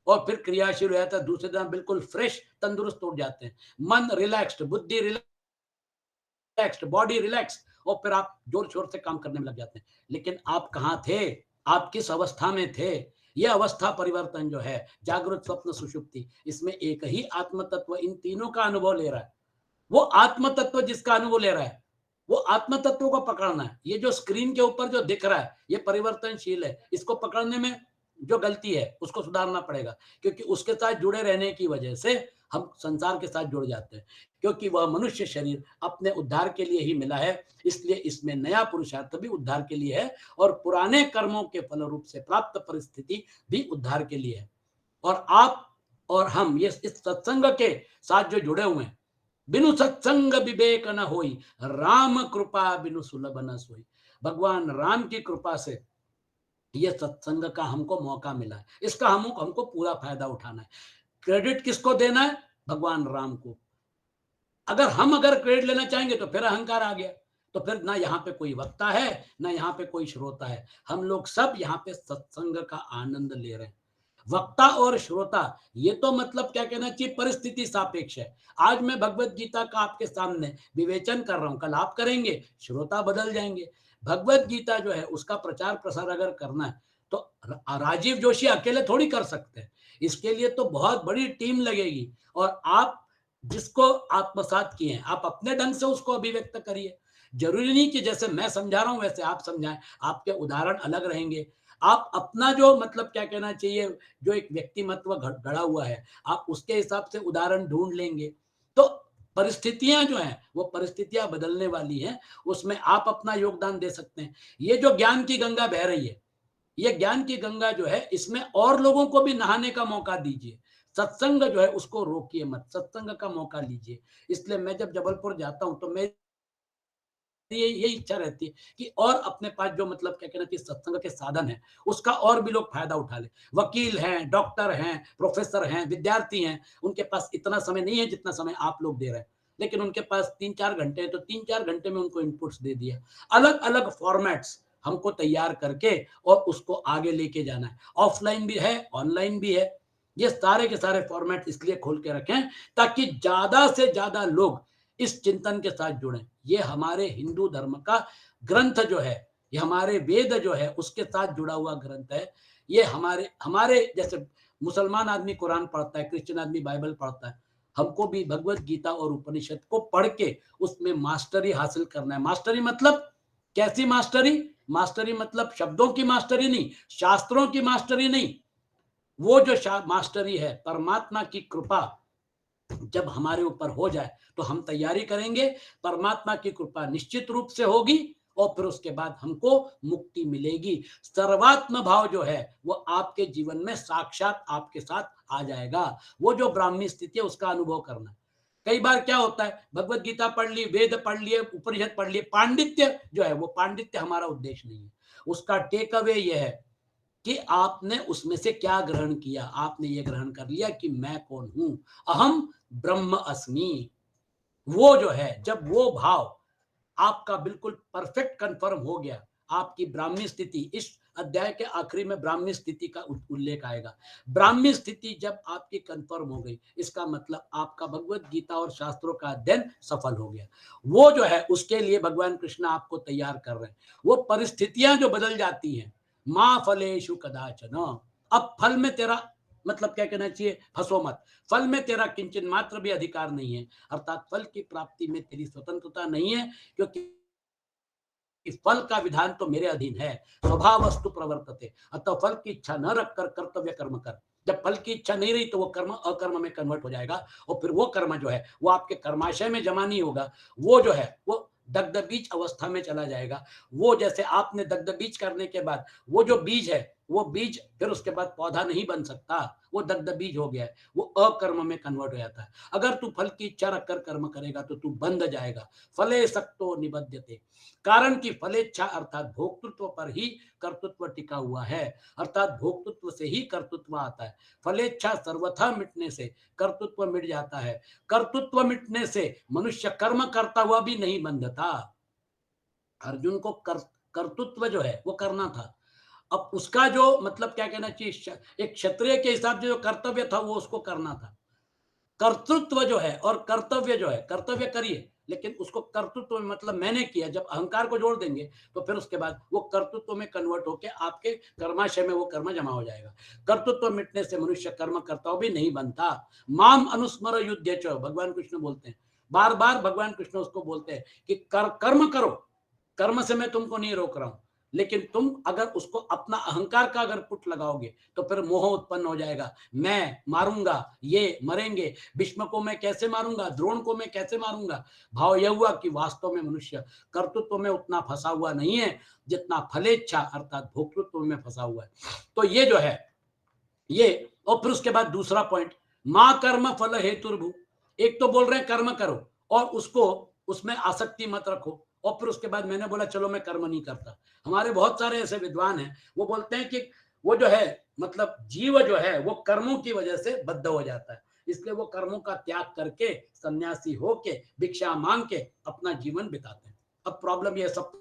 और फिर क्रियाशील हो जाता है, दूसरे दिन बिल्कुल फ्रेश तंदुरुस्त हो जाते हैं। मन रिलैक्स्ड, बुद्धि रिलैक्स्ड, बॉडी रिलैक्स, और फिर आप जोर शोर से काम करने में लग जाते हैं। लेकिन आप कहाँ थे, आप किस अवस्था में थे। यह अवस्था परिवर्तन जो है, जागृत स्वप्न सुषुप्ति, इसमें एक ही आत्म तत्व इन तीनों का अनुभव ले रहा है। वो आत्म तत्व जिसका अनुभव ले रहा है, वो आत्म तत्व को पकड़ना है। ये जो स्क्रीन के ऊपर जो दिख रहा है ये परिवर्तनशील है, इसको पकड़ने में जो गलती है उसको सुधारना पड़ेगा, क्योंकि उसके साथ जुड़े रहने की वजह से हम संसार के साथ जुड़ जाते हैं। क्योंकि वह मनुष्य शरीर अपने उद्धार के लिए ही मिला है, इसलिए इसमें नया पुरुषार्थ भी उद्धार के लिए है और पुराने कर्मों के फल रूप से प्राप्त परिस्थिति भी उद्धार के लिए है। और आप और हम ये इस सत्संग के साथ जो जुड़े हुए हैं, बिनु सत्संग विवेक न होई, राम कृपा बिनु सुलभ न सोई। भगवान राम की कृपा से ये सत्संग का हमको मौका मिला है, इसका हमको पूरा फायदा उठाना है। क्रेडिट किसको देना है, भगवान राम को। अगर क्रेडिट लेना चाहेंगे तो फिर अहंकार आ गया, तो फिर ना यहाँ पे कोई वक्ता है ना यहाँ पे कोई श्रोता है, हम लोग सब यहाँ पे सत्संग का आनंद ले रहे हैं। वक्ता और श्रोता ये तो मतलब क्या कहना चाहिए, परिस्थिति सापेक्ष है। आज मैं भगवत गीता का आपके सामने विवेचन कर रहा हूं, कल आप करेंगे, श्रोता बदल जाएंगे। भगवत गीता जो है उसका प्रचार प्रसार अगर करना है तो राजीव जोशी अकेले थोड़ी कर सकते हैं, इसके लिए तो बहुत बड़ी टीम लगेगी। और आप जिसको आत्मसात किए हैं, आप अपने ढंग से उसको अभिव्यक्त करिए। जरूरी नहीं कि जैसे मैं समझा रहा हूं वैसे आप समझाएं, आपके उदाहरण अलग रहेंगे। आप अपना जो मतलब क्या कहना चाहिए, जो एक व्यक्तिमत्व गढ़ा हुआ है, आप उसके हिसाब से उदाहरण ढूंढ लेंगे। तो परिस्थितियां जो हैं वो परिस्थितियां बदलने वाली हैं, उसमें आप अपना योगदान दे सकते हैं। ये जो ज्ञान की गंगा बह रही है, ये ज्ञान की गंगा जो है, इसमें और लोगों को भी नहाने का मौका दीजिए। सत्संग जो है उसको रोकिए मत, सत्संग का मौका लीजिए। इसलिए मैं जब जबलपुर जाता हूं तो मैं ये इच्छा रहती है कि और अपने पास जो मतलब क्या कहना चाहिए सत्संग के साधन है उसका और भी लोग फायदा उठा ले। वकील हैं, डॉक्टर हैं, प्रोफेसर हैं, विद्यार्थी हैं, उनके पास इतना समय नहीं है जितना समय आप लोग दे रहे हैं, लेकिन उनके पास 3-4 घंटे है, तो 3-4 घंटे में उनको इनपुट्स दे दिया। अलग अलग फॉर्मेट्स हमको तैयार करके और उसको आगे लेके जाना है। ऑफलाइन भी है, ऑनलाइन भी है। ये सारे के सारे फॉर्मेट इसलिए खोल के रखें ताकि ज्यादा से ज्यादा लोग इस चिंतन के साथ जुड़े। ये हमारे हिंदू धर्म का ग्रंथ जो है, ये हमारे वेद जो है उसके साथ जुड़ा हुआ ग्रंथ है। ये हमारे हमारे जैसे मुसलमान आदमी कुरान पढ़ता है, क्रिश्चियन आदमी बाइबल पढ़ता है, हमको भी भगवत गीता और उपनिषद को पढ़ के उसमें मास्टरी हासिल करना है। मास्टरी मतलब कैसी मास्टरी? मास्टरी मतलब शब्दों की मास्टरी नहीं, शास्त्रों की मास्टरी नहीं। वो जो मास्टरी है परमात्मा की कृपा जब हमारे ऊपर हो जाए तो हम तैयारी करेंगे, परमात्मा की कृपा निश्चित रूप से होगी और फिर उसके बाद हमको मुक्ति मिलेगी। सर्वात्म भाव जो है वो आपके जीवन में साक्षात आपके साथ आ जाएगा। वो जो ब्राह्मी स्थिति है उसका अनुभव करना। कई बार क्या होता है, भगवत गीता पढ़ ली, वेद पढ़ लिए, उपनिषद पढ़ लिए, पांडित्य जो है वो पांडित्य हमारा उद्देश्य नहीं है। उसका टेक अवे ये है कि आपने उसमें से क्या ग्रहण किया। आपने ये ग्रहण कर लिया कि मैं कौन हूं, अहम ब्रह्म अस्मि। वो जो है जब वो भाव आपका बिल्कुल परफेक्ट कंफर्म हो गया, आपकी ब्राह्मी स्थिति, इस अध्याय के आखिरी में ब्राह्मी स्थिति का उल्लेख आएगा। ब्राह्मी स्थिति जब आपकी कंफर्म हो गई, इसका मतलब आपका भगवत गीता और शास्त्रों का अध्ययन सफल हो गया। वो जो है उसके लिए भगवान कृष्ण आपको तैयार कर रहे हैं। वो परिस्थितियां जो बदल जाती हैं, मां फलेषु कदाचन, अब फल में तेरा मतलब क्या कहना चाहिए, फंसो मत। फल में तेरा किंचन मात्र भी अधिकार नहीं है, अर्थात फल की प्राप्ति में तेरी स्वतंत्रता नहीं है, क्योंकि इस फल का विधान तो मेरे अधीन है। स्वभाव वस्तु प्रवर्तते, अतः फल की इच्छा न रखकर कर्तव्य कर्म कर। जब फल की इच्छा नहीं रही तो वो कर्म अकर्म में कन्वर्ट हो जाएगा और फिर वो कर्म जो है वो आपके कर्माशय में जमा नहीं होगा। वो जो है वो दग्ध बीज अवस्था में चला जाएगा। वो जैसे आपने दग्ध बीज करने के बाद वो जो बीज है वो बीज फिर उसके बाद पौधा नहीं बन सकता, वो दग्ध बीज हो गया है, वो अकर्म में कन्वर्ट हो जाता है। अगर तू फल की इच्छा रखकर कर्म करेगा तो तू बंध जाएगा। फले सक्तो निबध्यते, कारण की फलेच्छा अर्थात भोक्तृत्व पर ही कर्तृत्व टिका हुआ है, अर्थात भोक्तृत्व से ही कर्तृत्व आता है। फलेच्छा सर्वथा मिटने से कर्तृत्व मिट जाता है। कर्तृत्व मिटने से मनुष्य कर्म करता हुआ भी नहीं बंधता। अर्जुन को कर्तृत्व जो है वो करना था। अब उसका जो मतलब क्या कहना चाहिए, एक क्षत्रिय के हिसाब से जो कर्तव्य था वो उसको करना था। कर्तृत्व जो है और कर्तव्य जो है, कर्तव्य करिए लेकिन उसको कर्तृत्व में मतलब मैंने किया, जब अहंकार को जोड़ देंगे तो फिर उसके बाद वो कर्तृत्व में कन्वर्ट होकर आपके कर्माशय में वो कर्म जमा हो जाएगा। कर्तृत्व मिटने से मनुष्य कर्म करता भी नहीं बनता। माम अनुस्मर युद्ध च, भगवान कृष्ण बोलते हैं, बार बार भगवान कृष्ण उसको बोलते हैं कि कर्म करो, कर्म से मैं तुमको नहीं रोक रहा हूं, लेकिन तुम अगर उसको अपना अहंकार का अगर पुट लगाओगे तो फिर मोह उत्पन्न हो जाएगा। मैं मारूंगा, ये मरेंगे, भीष्म को मैं कैसे मारूंगा, द्रोण को मैं कैसे मारूंगा। भाव यह हुआ कि वास्तव में मनुष्य कर्तृत्व में उतना फंसा हुआ नहीं है जितना फलेच्छा अर्थात भोक्तृत्व में फंसा हुआ है। तो ये जो है ये, और फिर उसके बाद दूसरा पॉइंट, मां कर्म फल हेतुर्भु। एक तो बोल रहे हैं कर्म करो और उसको उसमें आसक्ति मत रखो, और फिर उसके बाद मैंने बोला चलो मैं कर्म नहीं करता। हमारे बहुत सारे ऐसे विद्वान हैं वो बोलते हैं कि वो जो है मतलब जीव जो है वो कर्मों की वजह से बद्ध हो जाता है, इसलिए वो कर्मों का त्याग करके सन्यासी होके भिक्षा मांग के अपना जीवन बिताते हैं। अब प्रॉब्लम ये, सब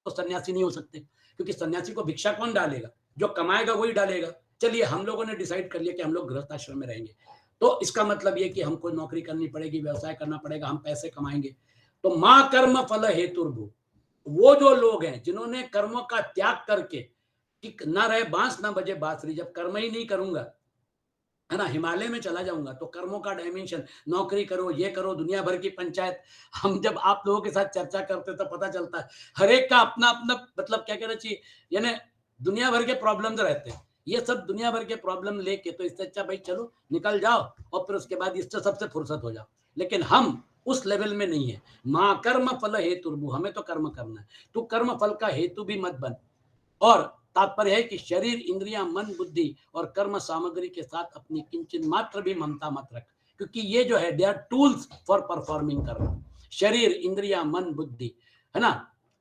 तो सन्यासी नहीं हो सकते, क्योंकि सन्यासी को भिक्षा कौन डालेगा, जो कमाएगा वही डालेगा। चलिए हम लोगों ने डिसाइड कर लिया कि हम लोग गृहस्थाश्रम में रहेंगे, तो इसका मतलब ये कि हमको नौकरी करनी पड़ेगी, व्यवसाय करना पड़ेगा, हम पैसे कमाएंगे। तो मां कर्म फल हेतुर्भु, वो जो लोग हैं जिन्होंने कर्मों का त्याग करके कि ना रहे बांस ना बजे बांसुरी, जब कर्म ही नहीं करूंगा है ना, हिमालय में चला जाऊंगा, तो कर्मों का डायमेंशन, नौकरी करो, ये करो, दुनिया भर की पंचायत। हम जब आप लोगों के साथ चर्चा करते तो पता चलता है हर एक का अपना अपना मतलब क्या कहना चाहिए, यानी दुनिया भर के प्रॉब्लम्स रहते हैं। ये सब दुनिया भर के प्रॉब्लम लेके तो इससे अच्छा भाई चलो निकल जाओ और फिर उसके बाद इससे सबसे फुर्सत हो जाओ। लेकिन हम उस लेवल में नहीं है। मां कर्म फल हेतु, हमें तो कर्म करना है, तू कर्म फल का हेतु भी मत बन। और तात्पर्य है कि शरीर, इंद्रियां, मन, बुद्धि और कर्म सामग्री के साथ अपनी किंचन मात्र भी ममता मत रख, क्योंकि ये जो है they are tools for performing karma. शरीर, इंद्रियां, मन, बुद्धि, है ना,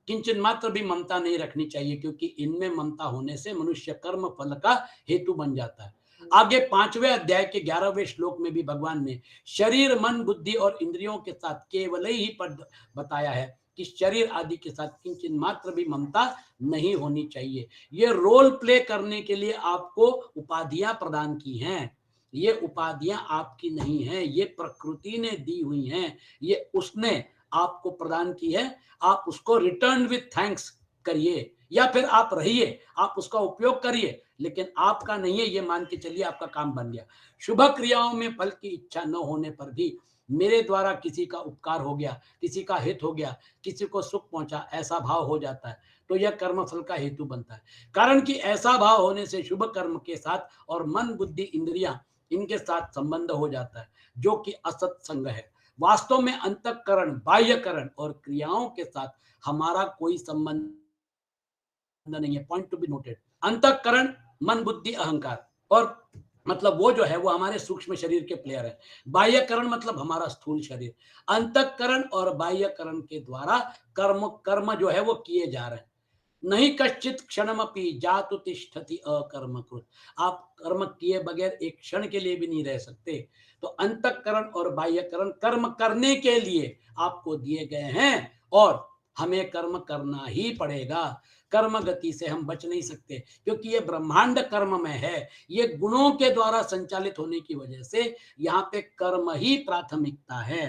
किंचन मात्र भी ममता नहीं रखनी चाहिए, क्योंकि इनमें ममता होने से मनुष्य कर्म फल का हेतु बन जाता है। आगे 5वें अध्याय के 11वें श्लोक में भी भगवान ने शरीर, मन, बुद्धि और इंद्रियों के साथ केवल ही पद बताया है कि शरीर आदि के साथ किंचन मात्र भी ममता नहीं होनी चाहिए। ये रोल प्ले करने के लिए आपको उपाधियां प्रदान की हैं। ये उपाधियां आपकी नहीं हैं, ये प्रकृति ने दी हुई हैं, ये उसने आपको प्रदान की है। आप उसको रिटर्न विथ थैंक्स करिए या फिर आप रहिए, आप उसका उपयोग करिए, लेकिन आपका नहीं है ये मान के चलिए आपका काम बन गया। शुभ क्रियाओं में फल की इच्छा न होने पर भी मेरे द्वारा किसी का उपकार हो गया, किसी का हित हो गया, किसी को सुख पहुंचा, ऐसा भाव हो जाता है, तो यह कर्म फल का हेतु बनता है। कारण कि ऐसा भाव होने से शुभ कर्म के साथ और मन बुद्धि इंद्रियां इनके साथ संबंध हो जाता है, जो कि असत संग है। वास्तव में अंतःकरण, बाह्यकरण और क्रियाओं के साथ हमारा कोई संबंध नहीं है। Point to be noted. अंतःकरण, मन बुद्धि अहंकार और मतलब वो जो है वो हमारे सूक्ष्म शरीर के प्लेयर है। बाह्यकरण मतलब हमारा स्थूल शरीर। अंतःकरण और बाह्यकरण के द्वारा कर्म कर्म जो है वो किए जा रहे हैं। नहीं कश्चित क्षणमपि जातु तिष्ठति अकर्मकृत। आप कर्म किए बगैर एक क्षण के लिए भी नहीं रह सकते। तो अंतःकरण और बाह्यकरण कर्म करने के लिए आपको दिए गए हैं और हमें कर्म करना ही पड़ेगा। कर्म गति से हम बच नहीं सकते, क्योंकि ये ब्रह्मांड कर्म में है। ये गुणों के द्वारा संचालित होने की वजह से यहाँ पे कर्म ही प्राथमिकता है।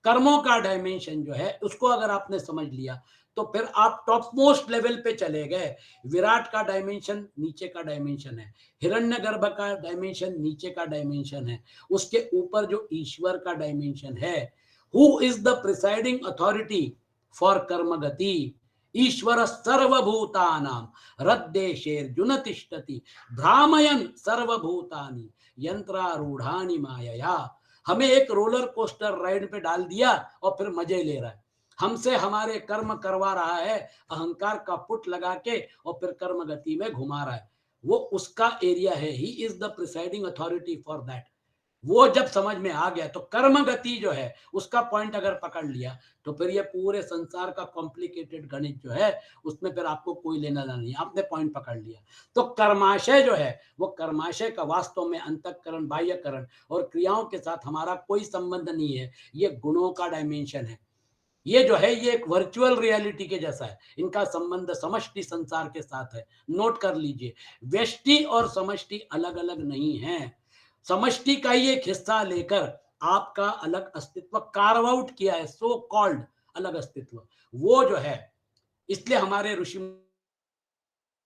कर्मों का डायमेंशन जो है उसको अगर आपने समझ लिया तो फिर आप टॉप मोस्ट लेवल पे चले गए। विराट का डायमेंशन नीचे का डायमेंशन है, हिरण्यगर्भ का डायमेंशन नीचे का डायमेंशन है, उसके ऊपर जो ईश्वर का डायमेंशन है, who is the presiding authority for कर्म गति। ईश्वर सर्वभूतानां हृद्देशेर्जुन तिष्ठति भ्रामयन् सर्वभूतानि यंत्रारूढ़ानि मायया। हमें एक रोलर कोस्टर राइड पे डाल दिया और फिर मजे ले रहा है। हमसे हमारे कर्म करवा रहा है, अहंकार का पुट लगा के और फिर कर्म गति में घुमा रहा है। वो उसका एरिया है। He is the presiding authority for that. वो जब समझ में आ गया तो कर्म गति जो है उसका पॉइंट अगर पकड़ लिया तो फिर ये पूरे संसार का कॉम्प्लिकेटेड गणित जो है उसमें फिर आपको कोई लेना देना नहीं। आपने पॉइंट पकड़ लिया। तो कर्माशय जो है वो कर्माशय का वास्तव में अंतःकरण, बाह्यकरण और क्रियाओं के साथ हमारा कोई संबंध नहीं है। ये गुणों का डायमेंशन है। ये जो है ये एक वर्चुअल रियलिटी के जैसा है। इनका संबंध समष्टि संसार के साथ है। नोट कर लीजिए, व्यष्टि और समष्टि अलग अलग नहीं है। समष्टि का ही एक हिस्सा लेकर आपका अलग अस्तित्व कार्व आउट किया है, सो कॉल्ड अलग अस्तित्व वो जो है। इसलिए हमारे ऋषि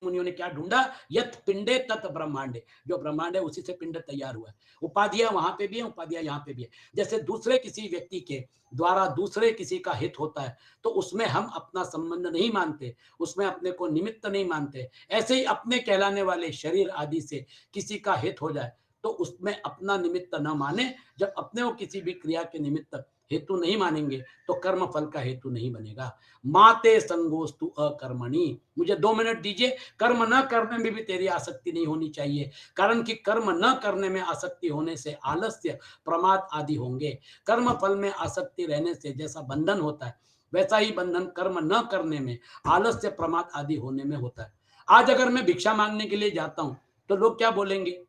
मुनियों ने क्या ढूंढा, यत पिंडे तत् ब्रह्मांडे। जो ब्रह्मांड है उसी से पिंड तैयार हुआ है। उपाधियां वहां पे भी है, उपाधियां यहाँ पे भी है। जैसे दूसरे किसी व्यक्ति के द्वारा दूसरे किसी का हित होता है तो उसमें हम अपना संबंध नहीं मानते, उसमें अपने को निमित्त नहीं मानते। ऐसे ही अपने कहलाने वाले शरीर आदि से किसी का हित हो जाए तो उसमें अपना निमित्त न माने। जब अपने को किसी भी क्रिया के निमित्त हेतु नहीं मानेंगे तो कर्म फल का हेतु नहीं बनेगा। माते संगोस्तु अकर्मणि। मुझे 2 मिनट दीजिए। कर्म न करने में भी तेरी आसक्ति नहीं होनी चाहिए, कारण कि कर्म न करने में आसक्ति होने से आलस्य, प्रमाद आदि होंगे। कर्म फल में आसक्ति रहने से जैसा बंधन होता है वैसा ही बंधन कर्म न करने में, आलस्य, प्रमाद आदि होने में होता है। आज अगर मैं भिक्षा मांगने के लिए जाता हूं तो लोग क्या बोलेंगे,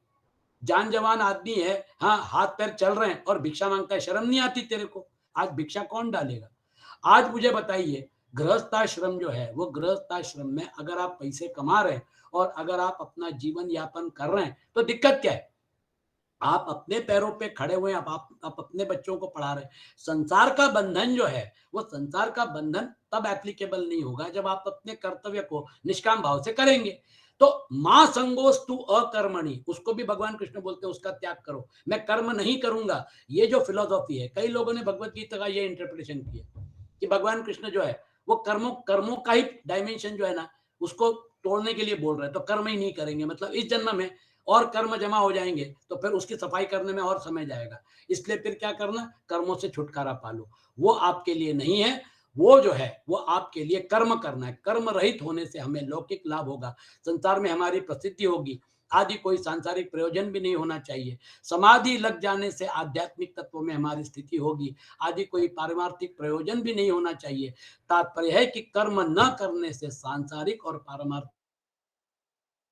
जान जवान आदमी है, हाँ हाथ पैर चल रहे हैं और भिक्षा मांगता है, शर्म नहीं आती तेरे को? आज भिक्षा कौन डालेगा? आज मुझे बताइए, गृहस्थाश्रम जो है वो गृहस्थाश्रम में अगर आप पैसे कमा रहे हैं और अगर आप अपना जीवन यापन कर रहे हैं तो दिक्कत क्या है? आप अपने पैरों पे खड़े हुए हैं, आप अपने बच्चों को पढ़ा रहे हैं। संसार का बंधन जो है वो संसार का बंधन तब एप्लीकेबल नहीं होगा जब आप अपने कर्तव्य को निष्काम भाव से करेंगे। तो मां संगोस्तु अकर्मणि, उसको भी भगवान कृष्ण बोलते हैं उसका त्याग करो, मैं कर्म नहीं करूंगा। ये जो फिलोसॉफी है, कई लोगों ने भगवत गीता का ये इंटरप्रिटेशन किया कि भगवान कृष्ण जो है वो कर्मों कर्मों का ही डायमेंशन जो है ना उसको तोड़ने के लिए बोल रहे हैं। तो कर्म ही नहीं करेंगे मतलब इस जन्म में और कर्म जमा हो जाएंगे तो फिर उसकी सफाई करने में और समय जाएगा। इसलिए फिर क्या करना, कर्मों से छुटकारा पालो। वो आपके लिए नहीं है। वो जो है वो आपके लिए कर्म करना है। कर्म रहित होने से हमें लौकिक लाभ होगा, संसार में हमारी प्रसिद्धि होगी, आदि कोई सांसारिक प्रयोजन भी नहीं होना चाहिए। समाधि लग जाने से आध्यात्मिक तत्वों में हमारी स्थिति होगी, आदि कोई पारमार्थिक प्रयोजन भी नहीं होना चाहिए। तात्पर्य है कि कर्म न करने से सांसारिक और पारमार्थिक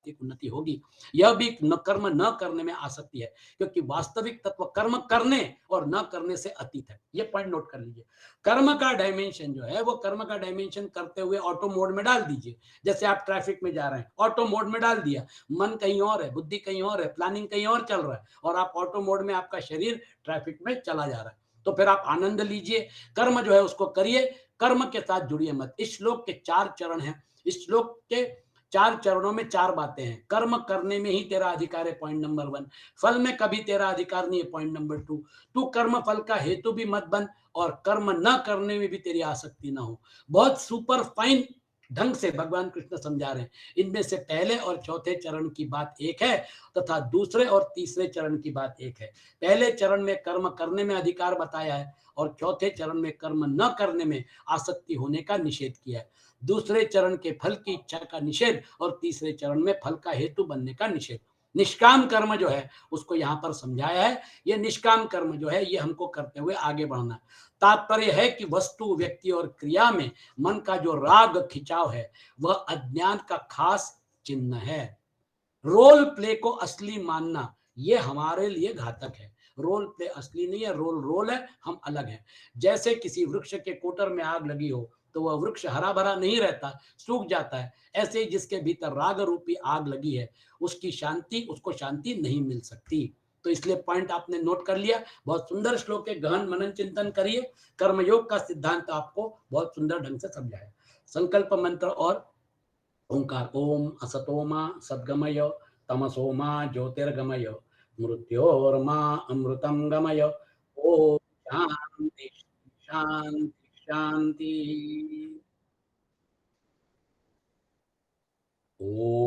उन्नति होगी। यह भी न कर्म न करने में आसक्ति है, क्योंकि वास्तविक तत्व कर्म करने और न करने से अतीत है। ये पॉइंट नोट कर लीजिए। कर्म का डायमेंशन जो है वो कर्म का डायमेंशन करते हुए ऑटो मोड में डाल दीजिए। जैसे आप ट्रैफिक में जा रहे हैं, ऑटो मोड में डाल दिया, मन कहीं और है, बुद्धि कहीं और है, प्लानिंग कहीं और चल रहा है और आप ऑटो मोड में, आपका शरीर ट्रैफिक में चला जा रहा है। तो फिर आप आनंद लीजिए, कर्म जो है उसको करिए, कर्म के साथ जुड़िए मत। इस श्लोक के 4 चरण हैं। इस श्लोक के 4 चरणों में 4 बातें हैं। कर्म करने में ही तेरा अधिकार है, पॉइंट नंबर 1। फल में कभी तेरा अधिकार नहीं है, पॉइंट नंबर 2। तू कर्म फल का हेतु भी मत बन और कर्म न करने में भी तेरी आसक्ति ना हो। बहुत सुपर फाइन ढंग से भगवान कृष्ण समझा रहे हैं। इनमें से पहले और चौथे चरण की बात एक है तथा दूसरे और तीसरे चरण की बात एक है। पहले चरण में कर्म करने में अधिकार बताया है और चौथे चरण में कर्म न करने में आसक्ति होने का निषेध किया है। दूसरे चरण के फल की इच्छा का निषेध और तीसरे चरण में फल का हेतु बनने का निषेध। निष्काम कर्म जो है उसको यहां पर समझाया है। ये निष्काम कर्म जो है ये हमको करते हुए आगे बढ़ना। तात्पर्य है कि वस्तु, व्यक्ति और क्रिया में मन का जो राग खिंचाव है वह अज्ञान का खास चिन्ह है। रोल प्ले को असली मानना ये हमारे लिए घातक है। रोल प्ले असली नहीं है, रोल रोल है, हम अलग हैं। जैसे किसी वृक्ष के कोटर में आग लगी हो तो वह वृक्ष हरा भरा नहीं रहता, सूख जाता है। ऐसे ही जिसके भीतर राग रूपी आग लगी है उसको शांति नहीं मिल सकती। तो इसलिए पॉइंट आपने नोट कर लिया। बहुत सुंदर श्लोक है, गहन मनन चिंतन करिए। कर्मयोग का सिद्धांत आपको बहुत सुंदर ढंग से समझाया। संकल्प मंत्र और ओंकार। ओम असतोमा सद्गमय, तमसोमा ज्योतिर्गमय, मृत्योर्मा अमृतं गमय। ओम शांति शांति शांति। ओम।